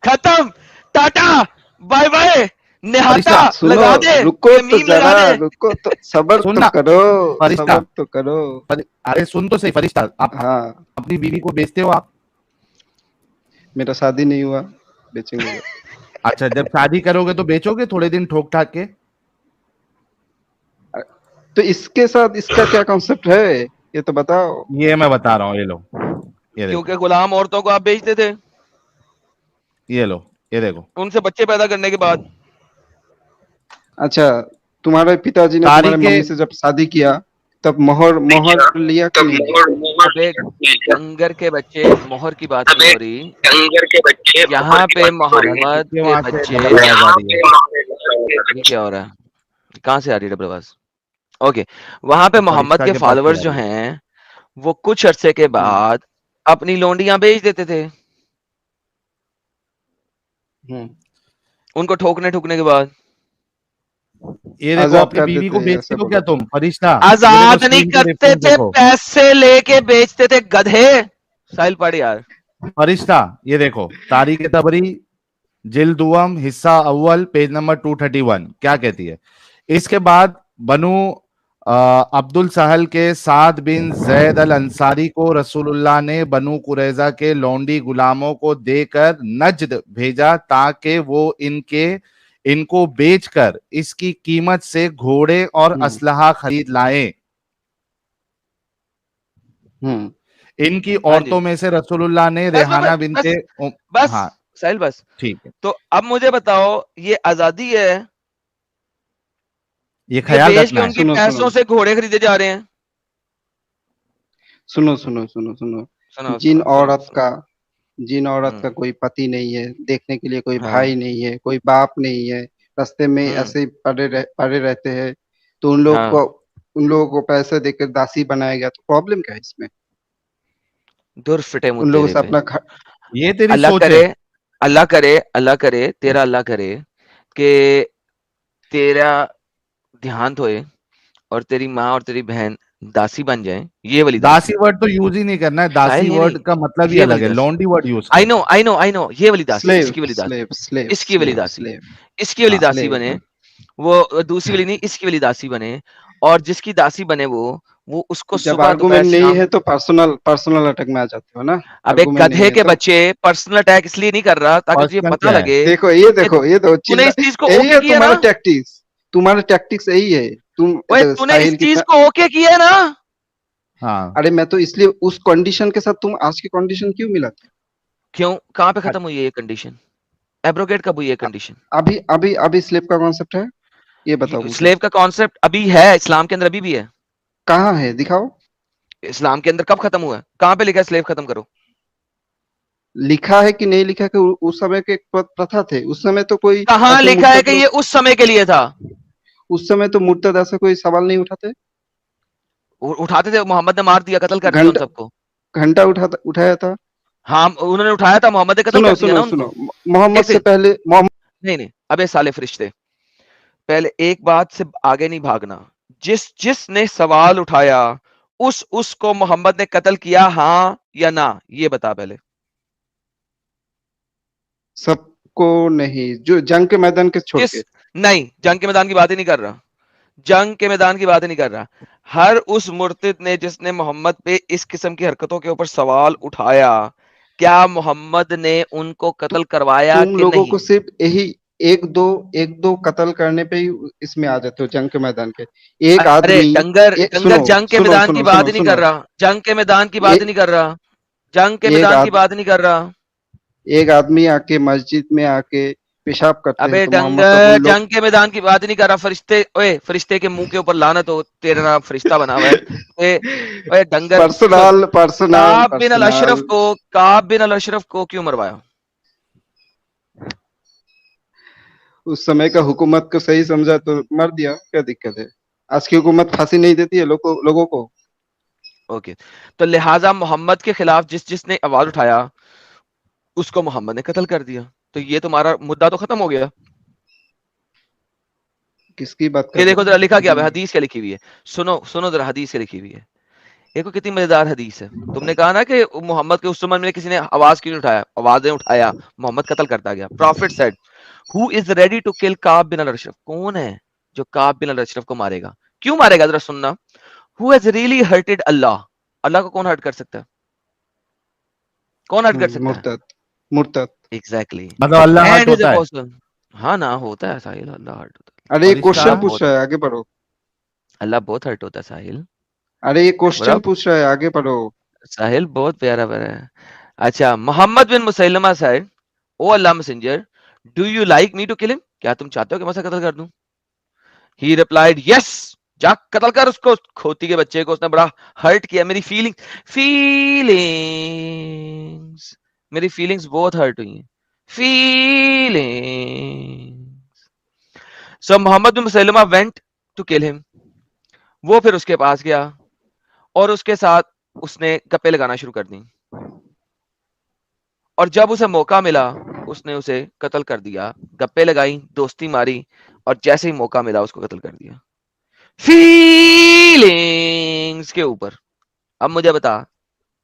ختم, ٹاٹا بائے بائے, نہاتا لگا دے. رکو تو صبر تو کرو. ارے سن تو صحیح فرشتہ, آپ اپنی بیوی کو بیچتے ہو آپ؟ میرا شادی نہیں ہوا, بیچیں گے. اچھا جب شادی کرو گے تو بیچو گے تھوڑے دن ٹھوک ٹھاک کے؟ تو اس کے ساتھ اس کا کیا کانسیپٹ ہے یہ تو بتاؤ. یہ میں بتا رہا ہوں, یہ لو, کیونکہ غلام عورتوں کو آپ بیچتے تھے. یہ لو, یہ دیکھو, ان سے بچے پیدا کرنے کے بعد. اچھا تمہارے پتا جی نے تمہارے ممی سے جب شادی کیا تب مہر لیا کہ نہیں؟ کنگر کے بچے, مہر کی بات نہیں ہو رہی یہاں پہ. محمد کے بچے, یہ کیا ہو رہا ہے, کہاں سے آ رہی ہے ڈبل آواز؟ اوکے, وہاں پہ محمد کے فالوورز جو ہیں وہ کچھ عرصے کے بعد اپنی لونڈیاں بیچ دیتے تھے ان کو ٹھوکنے کے بعد. یہ دیکھو, اپنی بیوی کو بیچتے ہو کیا تم فرشتہ؟ آزاد نہیں کرتے تھے, پیسے لے کے بیچتے تھے گدھے. ساحل پڑھ یار. فرشتہ یہ دیکھو, تاریخ طبری جلد دوم حصہ اول پیج نمبر 231 کیا کہتی ہے. اس کے بعد बनु अब्दुल सहल के साद बिन जैद अल अंसारी को रसूलुल्लाह ने बनु कुरैजा के लौंडी गुलामों को देकर नजद भेजा ताकि वो इनको बेचकर इसकी कीमत से घोड़े और असलहा खरीद लाएं। इनकी हाँ जी औरतों में से रसूलुल्लाह ने बस रेहाना बस बिनते बस हाँ साहिल बस। ठीक है, तो अब मुझे बताओ ये आजादी है ये कि ख्याल बेच के रखना है। उनकी सुनो पैसों सुनो से घोड़े खरीदे जा रहे हैं? सुनो सुनो सुनो सुनो सुनाओ जिन सुनाओ सुनाओ औरत सुनाओ। का जिन औरत का हम्म, कोई पति नहीं है, देखने के लिए कोई हाँ भाई नहीं है, कोई बाप नहीं है, रास्ते में हम्म, ऐसे ही पड़े रहते हैं, तो हाँ उन लोगों को पैसे देकर दासी बनाया गया, तो प्रॉब्लम क्या है इसमें? दूर फिटे मुंह उन लोगों तेरे से पे। अपना ये तेरी अल्लाह सोच है। करे अल्लाह करे अल्लाह करे तेरा अल्लाह करे कि तेरा देहांत होए और तेरी माँ और तेरी बहन दासी बन जाए। ये वाली दासी दासी वर्ड तो यूज ही नहीं करना है, दासी साहिल नहीं वर्ड नहीं का मतलब ही ये अलग वाली है, दासी। लौंडी वर्ड यूज आई कर। No I know I know ये वाली दासी स्लेव इसकी वाली दासी स्लेव स्लेव इसकी वाली स्लेव दासी स्लेव इसकी वाली हाँ दासी स्लेव बने वो दूसरी वाली नहीं इसकी वाली दासी बने और जिसकी दासी बने वो उसको जब सुबह दोपहर आर्गुमेंट नहीं शाम। है तो पर्सनल अटैक में आ जाते हो ना। अबे आर्गुमेंट नहीं गधे है के तो बच्चे पर्सनल अटैक इसलिए नहीं कर रहा ताकि तुझे पर्सनल पता क्या है? लगे कि ये देखो तूने चिल्ला, इस चीज को यही ओके है किया ना। तुम्हारा टैक्टिक्स यही है। तुम ओए देखो तूने इस साहिल चीज कितना, को ओके किया ना। हाँ अरे मैं तो इसलिए उस कंडीशन के साथ, तुम आज की कंडीशन क्यों मिला था? क्यों कहाँ पे खत्म हुई है ये कंडीशन? एब्रोगेट कब हुई है अ- कंडीशन? अभी स्लेव का कॉन्सेप्ट है, ये बताओ मुझे। स्लेव का कॉन्सेप्ट अभी है इस्लाम के अंदर अभी भी है। कहाँ है दिखाओ। इस्लाम के अंदर कब खत्म हुआ है? कहाँ पे लिखा है स्लेव खत्म करो? लिखा है कि नहीं लिखा है कि उस समय के एक प्रथा थे, उस समय तो कोई कहाँ ऐसे लिखा है मुर्तद कि ये लोग, उस समय के लिए था? उस समय तो मुर्तद ऐसा कोई सवाल नहीं उठाते। उठाते थे, मोहम्मद ने मार दिया, कत्ल कर दिया उन घंटा सबको। घंटा उठाया था। हाँ उन्होंने उठाया था, मोहम्मद ने कत्ल सुनो कर दिया ना सुनो उनको। सुनो मोहम्मद एक से सेकंड, पहले नहीं नहीं अबे साले फरिश्ते, पहले एक बात से आगे नहीं भागना। जिसने सवाल उठाया उसको मोहम्मद ने कत्ल किया हाँ या ना, ये बता पहले। सबको नहीं, जो जंग के मैदान के छोड़ के। नहीं जंग के मैदान की बात ही नहीं कर रहा, जंग के मैदान की बात ही नहीं कर रहा। हर उस मुर्तिद ने जिसने मोहम्मद पे इस किस्म की हरकतों के ऊपर सवाल उठाया, क्या मोहम्मद ने उनको कत्ल करवाया तुम कि लोगों नहीं? को सिर्फ यही एक दो कत्ल करने पे ही इसमें आ जाते हो जंग के मैदान के। एक अरे आदमी, डंगर डंगर सुनो जंग के सुनो मैदान की सुनो बात सुनो ही नहीं कर सुनो रहा, जंग के मैदान की बात ही ए, नहीं कर रहा, जंग के एक मैदान की आद, बात नहीं कर रहा। एक आदमी आके मस्जिद में आके पेशाब करते हैं अबे तो मोहम्मद साहब डंगर उन लोग जंग के मैदान की बात नहीं कर रहा। फरिश्ते, ओए फरिश्ते के मुंह के ऊपर लानत हो, तेरा नाम फरिश्ता बना हुआ है। ओए डंगर सुन, पर्सनल पर्सनल पर्सनल काब बिन अल अशरफ को क्यों मरवाया? उस समय का हुकूमत को सही समझा तो मर दिया, क्या दिक्कत है? आज की हुकूमत फांसी नहीं देती है लोगों को। ओके, तो लिहाजा मोहम्मद के खिलाफ जिसने आवाज उठाया उसको मोहम्मद ने कत्ल कर दिया। तो ये तुम्हारा मुद्दा तो खत्म हो गया। किसकी बात कर ये रहे देखो हो? जरा लिखा क्या है, हदीस क्या लिखी हुई है। सुनो सुनो जरा हदीस क्या लिखी हुई है। देखो कितनी मजेदार हदीस है। तुमने कहा ना कि मोहम्मद के उस समय में किसी ने आवाज क्यों नहीं उठाया, आवाजें उठाया, मोहम्मद कत्ल करता गया। Prophet said who is ready to kill Kaab bin al Ashraf, कौन है जो काब बिन अल अशरफ को मारेगा? क्यों मारेगा जरा सुनना। हु हैज रियली हर्टेड अल्लाह, अल्लाह को कौन हर्ट कर सकता है? कौन हर्ट कर सकता है? मुर्तद मुर्तद। एग्जैक्टली मतलब अल्लाह हर्ट एंड इज होता है। अपोस्टल। हाँ ना होता है साहिल, अल्लाह हर्ट होता है। अरे ये और इसका क्वेश्चन अल्लाह पूछ बहुत, रहा है, आगे बढ़ो। अल्लाह बहुत हर्ट होता है साहिल। अरे ये बड़ा क्वेश्चन पूछ रहा है, आगे बढ़ो। साहिल बहुत प्यारा प्यारा है। अच्छा, मोहम्मद बिन Musailama said, O Allah messenger, do you like me to kill him, क्या तुम चाहते हो कि मैं उसे कत्ल कर दूं? ही रिप्लाइड यस, जा कत्ल कर उसको, खोती के बच्चे को। उसने बड़ा हर्ट किया मेरी फीलिंग्स, मेरी फीलिंग्स बहुत हर्ट हुई हैं, feelings. So Muhammad bin Maslama went to kill him, वो फिर उसके पास गया और उसके साथ उसने गप्पे लगाना शुरू कर दी। और जब उसे मौका मिला उसने उसे कत्ल कर दिया। गप्पे लगाई, दोस्ती मारी और जैसे ही मौका मिला उसको कत्ल कर दिया फीलिंग्स के ऊपर। अब मुझे बता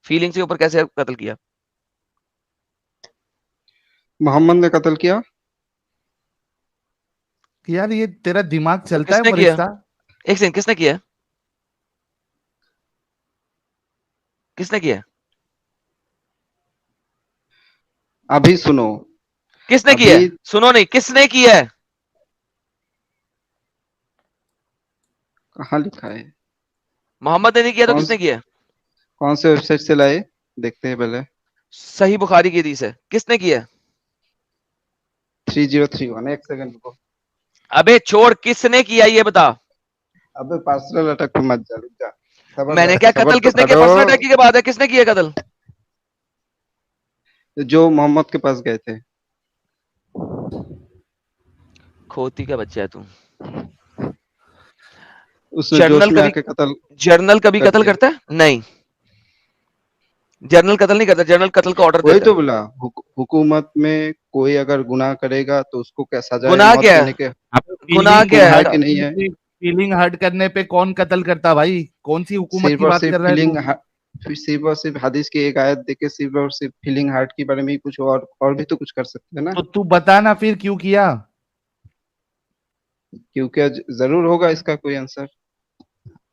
फीलिंग्स के ऊपर कैसे कत्ल किया? मोहम्मद ने कत्ल किया। यार ये तेरा दिमाग तो चलता है किसने किया? फरिश्ता? ایک سیکنڈ, کس نے کیا ہے, کس نے کیا ہے, ابھی سنو, کس نے کیا ہے, سنو نہیں, کس نے کیا ہے, کہاں لکھا ہے, محمد نے نہیں کیا تو کس نے کیا ہے, کون سے ویب سائٹ سے لائے, دیکھتے ہیں پہلے. صحیح بخاری کی حدیث ہے, کس نے کیا ہے, 3031, ایک سیکنڈ کو. ابے چھوڑ, کس نے کیا یہ بتا, ابے پرسنل اٹیک پہ مت جا, رک جا, میں نے کیا, قتل کس نے کیا, پرسنل اٹیک کی بات ہے, کس نے کیا قتل, جو محمد کے پاس گئے تھے. کھوتی کا بچہ ہے تو, اس نے جوش میں آ کے قتل جرنل کبھی کر قتل دیا. کرتا ہے, نہیں, جرنل قتل نہیں کرتا, جرنل قتل کا آرڈر وہی دیتا تو ہے. بولا, حکومت میں کوئی اگر گناہ کرے گا تو اس کو کیا سزا گناہ موت کیا دینے ہے, کے گناہ کیا ہے ہے, کہ نہیں ہے. فیلنگ ہرٹ کرنے پہ کون قتل کرتا بھائی, کون سی حکومت صرف کی اور بات صرف کر رہا ہے فیلنگ, تو؟ صرف اور صرف حدیث کی ایک آیت دیکھ کے صرف اور صرف فیلنگ ہارٹ کے بارے میں ہی کچھ اور بھی تو کچھ کر سکتے ہیں نا. تو بتا نا پھر کیوں کیا, کیونکہ ضرور ہوگا اس کا کوئی آنسر.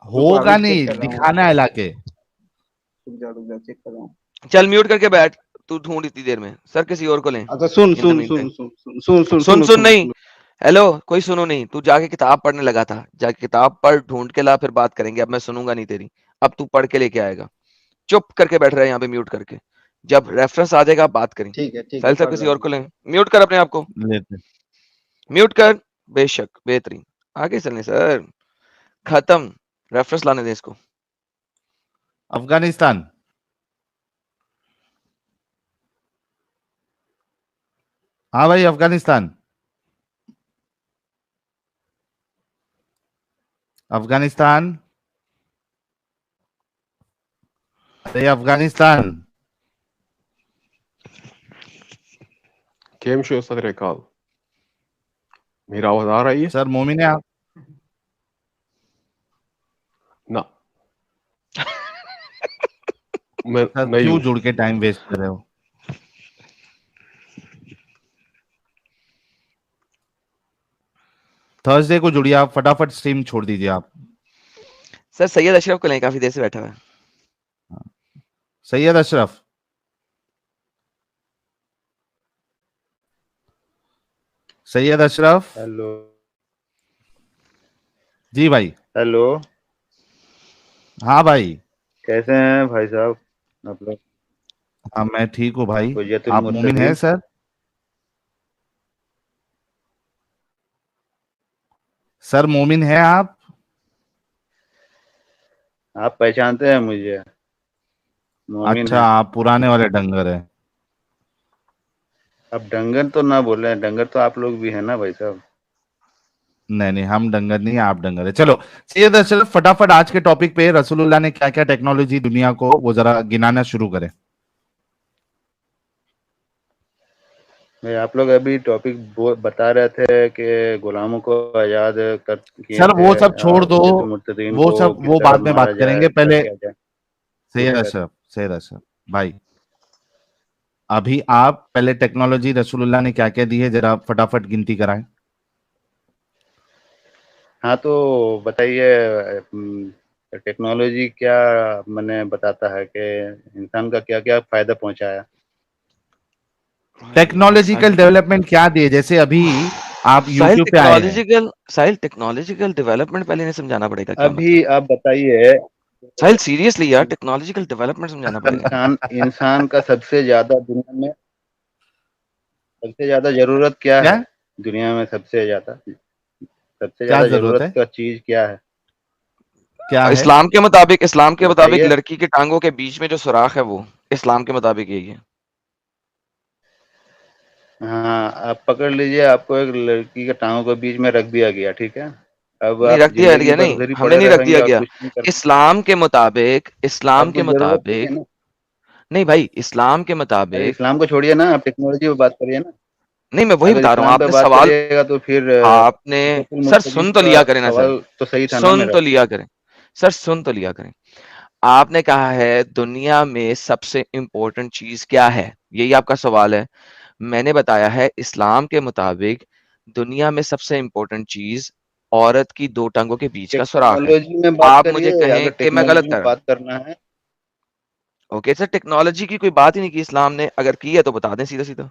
ہوگا نہیں, دکھانا ہے لا کے. رک جا, چیک کر رہا ہوں. چل میوٹ کر کے بیٹھ, تو ڈھونڈ اتنی دیر میں, سر کسی اور کو لیں. اچھا سن ان the سن meantime. سن سن سن سن سن سن سن نہیں, ہیلو, کوئی سنو نہیں, تو جا کے کتاب پڑھنے لگا تھا, جا کے کتاب پڑھ, ڈھونڈ کے لا, پھر بات کریں گے. اب میں سنوں گا نہیں تیری, اب تو پڑھ کے لے کے آئے گا, چپ کر کے بیٹھ رہا ہے یہاں پہ میوٹ کر کے, جب ریفرنس آ جائے گا بات کریں. ٹھیک ہے, ساحل صاحب کسی اور کو لیں, میوٹ کر اپنے آپ کو, لیتے میوٹ کر, بے شک, بہترین, آگے چلیں سر, ختم, ریفرنس لانے دیں اس کو. افغانستان, ہاں بھائی افغانستان, افغانستان, ارے افغانستان, کیم شو صدر کال, میرا آواز آ رہی ہے؟ سر مومن ہے آپ, نہ میں سر نہیں کیوں ہوں. جڑ کے ٹائم ویسٹ کر رہے ہو, تھرسڈے کو جڑیے آپ, فٹافٹ سٹریم چھوڑ دیجیے آپ. سر سید اشرف کو لیں, کافی دیر سے بیٹھا ہوا ہے. سید اشرف, سید اشرف, ہیلو, جی بھائی, ہیلو, ہاں بھائی, کیسے ہیں بھائی صاحب آپ لوگ؟ ہاں میں ٹھیک ہوں بھائی, حجت آپ مومن ہیں المرسلین. سر؟ سر مومن ہیں آپ؟ آپ پہچانتے ہیں مجھے؟ مومن اچھا, ہیں. آپ پرانے والے ڈنگر ہیں. اب ڈنگر تو نہ بول رہے ہیں, ڈنگر تو آپ لوگ بھی ہیں نا بھائی صاحب. نہیں نہیں, ہم ڈنگر نہیں, آپ ڈنگر ہیں. چلو سید اشرف, فٹافٹ آج کے ٹاپک پہ, رسول اللہ نے کیا کیا ٹیکنالوجی دنیا کو, وہ ذرا گنانا شروع کریں. آپ لوگ ابھی ٹاپک بتا رہے تھے کہ غلاموں کو آزاد کر کیے سر تھے, وہ سب چھوڑ دو, حجت المرسلین وہ کو سب کس وہ طرح بعد میں مارا بات کریں جائے, گے. کیا پہلے کیا جائے. سید اشرف, سید اشرف بھائی, ابھی آپ پہلے ٹیکنالوجی رسول اللہ نے کیا کیا دی ہے, ذرا فٹافٹ گنتی کرائیں. ہاں تو بتائیے, ٹیکنالوجی کیا میں نے بتاتا ہے کہ انسان کا کیا کیا فائدہ پہنچایا. ٹیکنالوجیکل ڈیولپمنٹ کیا دیے, جیسے ابھی آپ ساحل یوٹیوب پہ آئے ہیں. ٹیکنالوجیکل ڈیولپمنٹ پہلے نہیں سمجھانا پڑے گا, کیا ابھی مطلب آپ بتائیے, ساحل سیریسلی یار, ٹیکنالوجیکل ڈیولپمنٹ سمجھانا پڑے گا. انسان کا سب سے زیادہ دنیا میں سب سے زیادہ ضرورت کیا ہے, دنیا میں سب سے زیادہ ضرورت ہے, کا چیز کیا ہے. کیا ہے؟ اسلام کے مطابق بتائیے. لڑکی کے ٹانگوں کے بیچ میں جو سوراخ ہے, وہ اسلام کے مطابق یہی ہے. ہاں, آپ پکڑ لیجئے, آپ کو ایک لڑکی کے ٹانگوں کے بیچ میں رکھ دیا گیا, ٹھیک ہے, اب نہیں آپ رکھ دیا زندگی گیا, بھر نہیں ادھر ہی ہمیں پڑے نہیں رکھ رہیں گے دیا اور گیا. کچھ نہیں کر پائیں اسلام کے گے. اب کچھ ضرورت نہیں ہے نا. نہیں بھائی, اسلام کے ارے مطابق اسلام کو چھوڑیے نا, آپ ٹیکنالوجی پہ بات کریے نا. نہیں, میں وہی اگر بتا رہا ہوں, اسلام آپ پہ نے بات سوال, کریے گا تو پھر آپ نے, حجت سر المرسلین سن تو کا لیا کریں نا سر, سوال تو صحیح تھا نا سن میرا. تو لیا کریں سر, سن تو لیا کریں. آپ نے کہا ہے دنیا میں سب سے امپورٹنٹ چیز کیا ہے, یہی آپ کا سوال ہے. میں نے بتایا ہے اسلام کے مطابق دنیا میں سب سے امپورٹنٹ چیز عورت کی 2 ٹانگوں کے بیچ کا سوراخ ہے. ٹیکنالوجی میں بات آپ کریے، مجھے کہیں اگر کہ میں غلط ٹیکنالوجی کر میں رہا ہوں. بات کرنا ہے، اوکے سر، ٹیکنالوجی کی کوئی بات ہی نہیں کی اسلام نے، اگر کی ہے تو بتا دیں سیدھا سیدھا.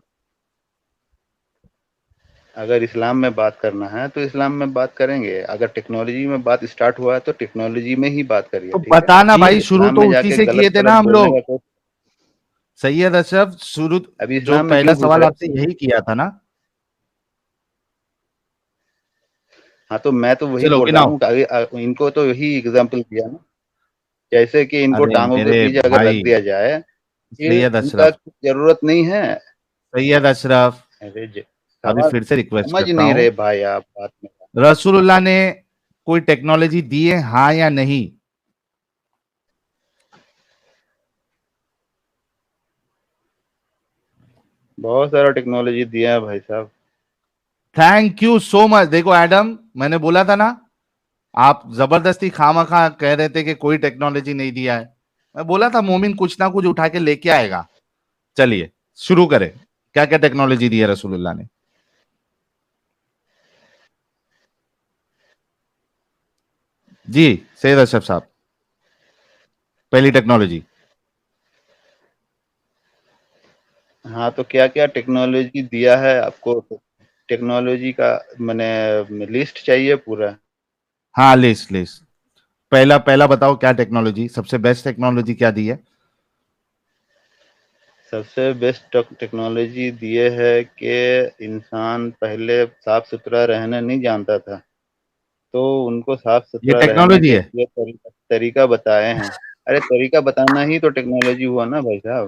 اگر اسلام میں بات کرنا ہے تو اسلام میں بات کریں گے، اگر ٹیکنالوجی میں بات اسٹارٹ ہوا ہے تو ٹیکنالوجی میں ہی بات کریے، تو ٹھیک ہے؟ بتانا جی بھائی، شروع اسلام تو میں جا اسی کے سے کیے غلط تھے نا غلط ہم بولنے لوگ. کا کوئی، سید اشرف شروع ابھی جو اسلام میں پہلا کیوں گھس سوال رہے؟ آپ سے یہی کیا تھا نا. ہاں تو میں تو وہی چلو بول رہا گناؤ. ہوں کہ ان کو تو یہی اگزامپل دیا نا، جیسے کہ ان کو ارے ٹانگوں کے میرے پیچھے اگر بھائی رکھ دیا جائے پھر سید ان کا اشرف، ضرورت نہیں ہے. سید اشرف ارے ابھی سوال پھر سے ریکویسٹ سمجھ کرتا نہیں ہوں، رہے بھائی آپ بات میں. رسول اللہ نے کوئی ٹیکنالوجی دی ہے ہاں یا نہیں؟ بہت سارا ٹیکنالوجی دیا ہے بھائی صاحب. تھینک یو سو مچ. دیکھو ایڈم، میں نے بولا تھا نا، آپ زبردستی خواہ خواہ کہہ رہے تھے کہ کوئی ٹیکنالوجی نہیں دیا ہے. میں بولا تھا مومن کچھ نہ کچھ اٹھا کے لے کے آئے گا. چلیے شروع کریں، کیا کیا ٹیکنالوجی دی ہے رسول اللہ نے؟ جی سید اشرف صاحب، پہلی ٹیکنالوجی. ہاں تو کیا کیا ٹیکنالوجی دیا ہے آپ کو؟ ٹیکنالوجی کا میں نے لسٹ چاہیے پورا. ہاں لسٹ پہلا بتاؤ کیا ٹیکنالوجی، سب سے بیسٹ ٹیکنالوجی کیا دی ہے؟ سب سے بیسٹ ٹیکنالوجی دیے ہے کہ انسان پہلے صاف ستھرا رہنا نہیں جانتا تھا، تو ان کو صاف یہ ستھرا رہنے ٹیکنالوجی کے ہے؟ لیے طریقہ بتائے ہیں. ارے طریقہ بتانا ہی تو ٹیکنالوجی ہوا نا بھائی صاحب.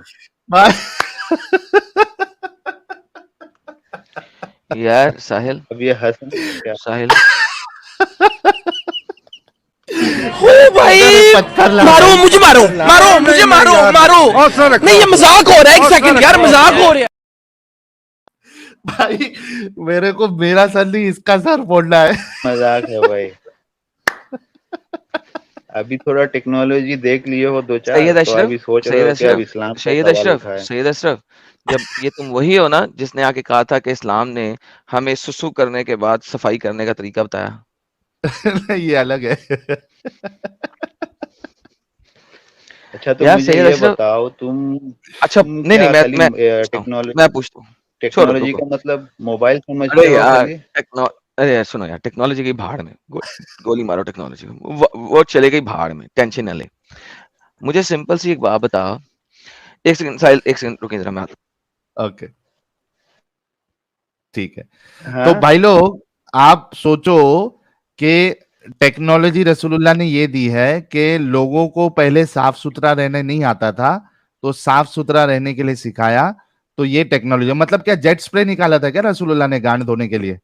یار ساحل، اب یہ ہنسنا کیا؟ ساحل بھائی مارو مجھے، مارو مارو مجھے، مارو مارو. نہیں یہ مذاق ہو رہا ہے، ایک سیکنڈ یار مذاق ہو رہا ہے. بھائی میرے کو میرا سر نہیں اس کا سر پھوڑنا ہے. مذاق ہے بھائی. ابھی تھوڑا ٹیکنالوجی دیکھ لیے ہو 2-4 سید تو اشرف، ابھی سوچ رہے سید ہو کہ اب اشرف، اسلام کا سید سوال اشرف، اٹھائے. سید اشرف، جب یہ تم وہی ہو نا جس نے آ کے کہا تھا کہ اسلام نے ہمیں سسو کرنے کے بعد صفائی کرنے کا طریقہ بتایا. یہ الگ ہے. اچھا تو یار مجھے سید یہ اشرف، بتاؤ اچھا نہیں نہیں، کیا میں خالی میں پوچھتا ہوں، میں پوچھتا ہوں، چھوڑو ٹیکنالوجی رکو. کا مطلب موبائل ارے سمجھتے ہو یار خالی؟ ارے یار سنو یار، ٹیکنالوجی کی بھاڑ میں گولی مارو ٹیکنالوجی کو، وہ چلے گئی بھاڑ میں، ٹینشن نہ لے. مجھے سمپل سی ایک بات بتا. ایک سیکنڈ ساحل، ایک سیکنڈ رکیں ذرا، میں آتا ہوں. اوکے ٹھیک ہے. تو ہاں بھائی لوگ آپ سوچو کہ ٹیکنالوجی رسول اللہ نے یہ دی ہے کہ لوگوں کو پہلے صاف ستھرا رہنے نہیں آتا تھا، تو صاف ستھرا رہنے کے لیے سکھایا. تو یہ ٹیکنالوجی مطلب کیا جیٹ سپرے نکالا تھا کیا رسول اللہ نے گانڈ دھونے کے لیے؟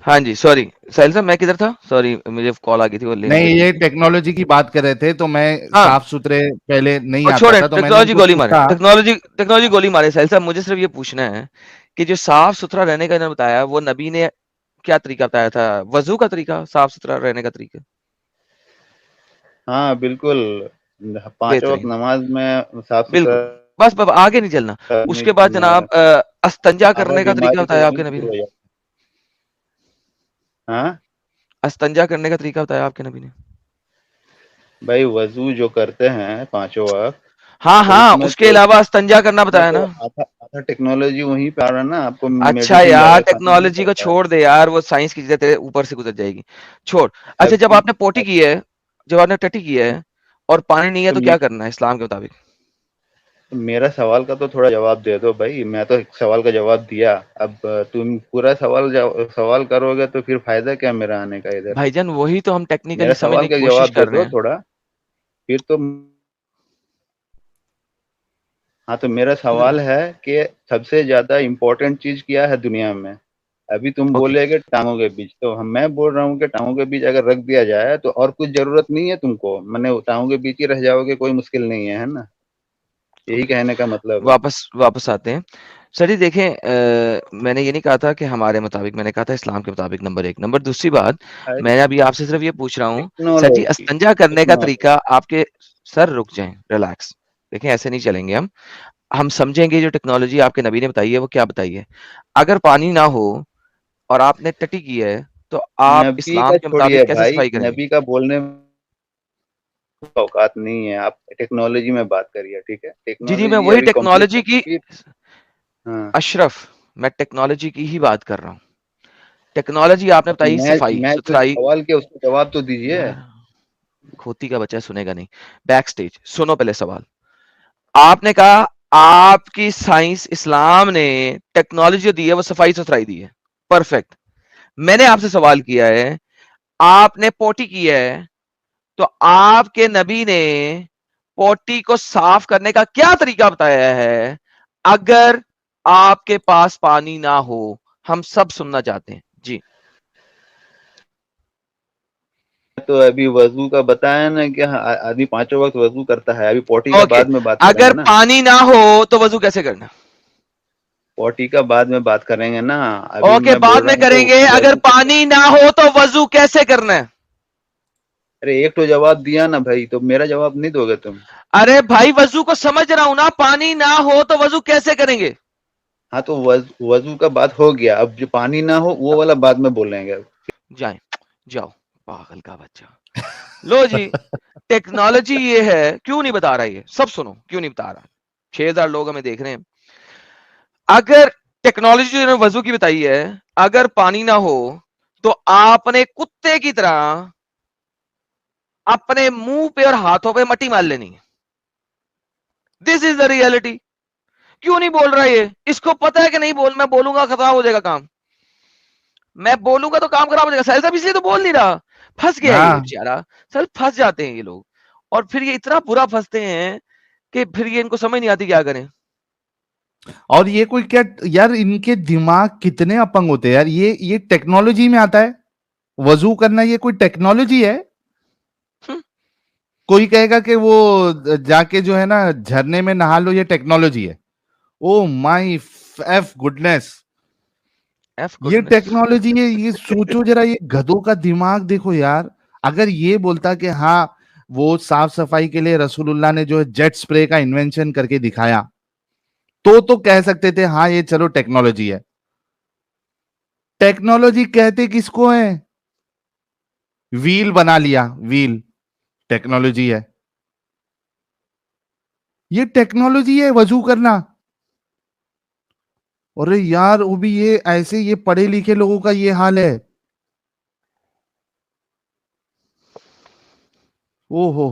ہاں جی سوری ساحل صاحب، میں کدھر تھا؟ سوری مجھے کال آ گئی تھی وہ لینے نہیں، ضروری یہ تھی. ٹیکنالوجی کی بات کر رہے تھے تو میں ہاں صاف ستھرے پہلے نہیں اور آتا چھوڑیں، تھا تو میں نے ان ٹیکنالوجی کو گولی مارے، پوچھا. ٹیکنالوجی گولی مارے. ساحل صاحب مجھے صرف یہ پوچھنا ہے کہ جو صاف ستھرا رہنے کا انہوں نے بتایا، وہ نبی نے کیا طریقہ بتایا تھا؟ وضو کا طریقہ، صاف ستھرا رہنے کا طریقہ. ہاں بالکل. 5 وقت بہترین، نماز میں صاف بالکل. ستھرا بس آگے نہیں چلنا. اس کے بعد جناب استنجا اگر کرنے کا طریقہ بیماری تو بتایا آپ وہیں کے سے نبی نے. شروع ہو جاتی ہے. ہاں استنجا کرنے کا طریقہ بتایا آپ کے نبی نے. بھائی وضو جو کرتے ہیں 5 وقت، ہاں تو ہاں، اس میں اس کے تو علاوہ استنجا کرنا بتایا نا. آدھا ٹیکنالوجی وہیں پہ آ رہا ہے نا. آپ کو اچھا میڈیسن یار، زیادہ کھانا نہیں ٹیکنالوجی کو پڑتا ہے. چھوڑ دے یار، وہ سائنس کی چیزیں تیرے اوپر سے گزر جائے گی، چھوڑ. اب اچھا جب تم آپ نے پوٹی کی ہے، جب آپ نے ٹٹی کی ہے اور پانی نہیں ہے تو کیا کرنا ہے اسلام کے مطابق؟ میرا سوال کا تو تھوڑا جواب دے دو بھائی. میں تو ایک سوال کا جواب دیا، اب تم پورا سوال کرو گے تو پھر فائدہ کیا میرا آنے کا ادھر؟ بھائی جان وہی تو ہم میرا ٹیکنیکلی سوال سمجھنے کا کی کوشش جواب دے کر رہے دو ہیں. تھوڑا پھر تو. ہاں تو میرا سوال ہے کہ سب سے زیادہ امپورٹنٹ چیز کیا ہے دنیا میں؟ ابھی تم اوکے، بولے کہ ٹانگوں کے بیچ، تو میں بول رہا ہوں کہ ٹانگوں کے بیچ اگر رکھ دیا جائے تو اور کچھ ضرورت نہیں ہے تم کو. میں نے ٹانگوں کے بیچ ہی رہ جاؤ گے، کوئی مشکل نہیں ہے نا. یہی اوکے، کہنے کا مطلب ہے. واپس آتے ہیں. سر جی دیکھیں، میں نے یہ نہیں کہا تھا کہ ہمارے مطابق، میں نے کہا تھا اسلام کے مطابق. نمبر 1. نمبر دوسری بات، میں نے ابھی آپ سے صرف یہ پوچھ رہا ہوں سر جی، ٹیکنالوجی استنجا کرنے کا ٹیکنالوجی طریقہ آپ کے. سر رک جائیں، ریلیکس. دیکھیں ایسے نہیں چلیں گے ہم سمجھیں گے جو ٹیکنالوجی آپ کے نبی نے بتائی ہے وہ کیا بتائی ہے. اگر پانی نہ ہو اور آپ نے ٹٹی کی ہے تو آپ نبی اسلام کا کے چھوڑیے مطابق کیسے بھائی, صفائی کریں گے؟ نبی کا بولنے میں اوقات نہیں ہے. آپ ٹیکنالوجی میں بات کریے, ٹھیک ہے, جی میں ٹیکنالوجی وہی ابھی ٹیکنالوجی کی ہاں, اشرف میں ٹیکنالوجی کی ہی بات کر رہا ہوں. ٹیکنالوجی آپ نے بتائی صفائی میں جو ستھرائی. سوال کیا اس کا جواب تو دیجیے. یار کھوتی کا بچہ سنے گا نہیں. بیک سٹیج سنو پہلے سوال. آپ نے کہا آپ کی سائنس اسلام نے ٹیکنالوجی جو دی ہے وہ صفائی ستھرائی دی ہے, پرفیکٹ. میں نے آپ سے سوال کیا ہے آپ نے پوٹی کی ہے تو آپ کے نبی نے پوٹی کو صاف کرنے کا کیا طریقہ بتایا ہے اگر آپ کے پاس پانی نہ ہو؟ ہم سب سننا چاہتے ہیں جی. تو ابھی وضو کا بتایا نا کہ آدمی 5 وقت وضو کرتا ہے. ابھی پوٹی کا اوکے, بعد میں بات کریں اگر گے نا. پانی نہ ہو تو وضو کیسے کرنا؟ پوٹی کا بعد میں بات کریں گے نا. ابھی اوکے میں بعد بول رہا میں ہوں کریں گے. کہ اگر وضو پانی نہ ہو تو وضو کیسے کرنا ہے؟ ارے ایک تو جواب دیا نا بھائی, تو میرا جواب نہیں دو گے تم؟ ارے بھائی وضو کو سمجھ رہا ہوں نا, پانی نہ ہو تو وضو کیسے کریں گے؟ ہاں تو وضو کا بات ہو گیا, اب جو پانی نہ ہو وہ والا بعد میں بولیں گے. جائیں جاؤ پاگل کا بچہ. لو جی ٹیکنالوجی یہ ہے, کیوں نہیں بتا رہا یہ سب سنو, کیوں نہیں بتا رہا. 6000 لوگ ہمیں دیکھ رہے ہیں. اگر ٹیکنالوجی جو وضو کی بتائی ہے اگر پانی نہ ہو تو آپ نے کتے کی طرح اپنے منہ پہ اور ہاتھوں پہ مٹی مار لینی ہے. دس از دا ریئلٹی. کیوں نہیں بول رہا یہ؟ اس کو پتا ہے کہ نہیں بول, میں بولوں گا خطا ہو جائے گا کام, میں بولوں گا تو کام خراب ہو جائے گا. سہیل صاحب اس لیے تو بول نہیں رہا, پھنس گیا یہ ہاں بیچارہ. سر پھنس جاتے ہیں یہ لوگ, اور پھر یہ اتنا برا پھنستے ہیں کہ پھر یہ ان کو سمجھ نہیں آتی کیا کریں. اور یہ کوئی کیا یار, ان کے دماغ کتنے اپنگ ہوتے ہیں یار. یہ ٹیکنالوجی میں آتا ہے وضو کرنا, یہ کوئی ٹیکنالوجی ہے؟ کوئی کہے گا کہ وہ جا کے جو ہے نا جھرنے میں نہا لو, یہ ٹیکنالوجی ہے. او مائی ایف گڈنس, یہ ٹیکنالوجی ہے. یہ سوچو ذرا, یہ گدھوں کا دماغ دیکھو یار. اگر یہ بولتا کہ ہاں وہ صاف صفائی کے لیے رسول اللہ نے جو جیٹ سپرے کا انوینشن کر کے دکھایا تو کہہ سکتے تھے ہاں یہ چلو ٹیکنالوجی ہے. ٹیکنالوجی کہتے کس کو ہے؟ ویل بنا لیا, ویل ٹیکنالوجی ہے. یہ ٹیکنالوجی ہے وضو کرنا. اور یار وہ بھی یہ ایسے, یہ پڑھے لکھے لوگوں کا یہ حال ہے. او ہو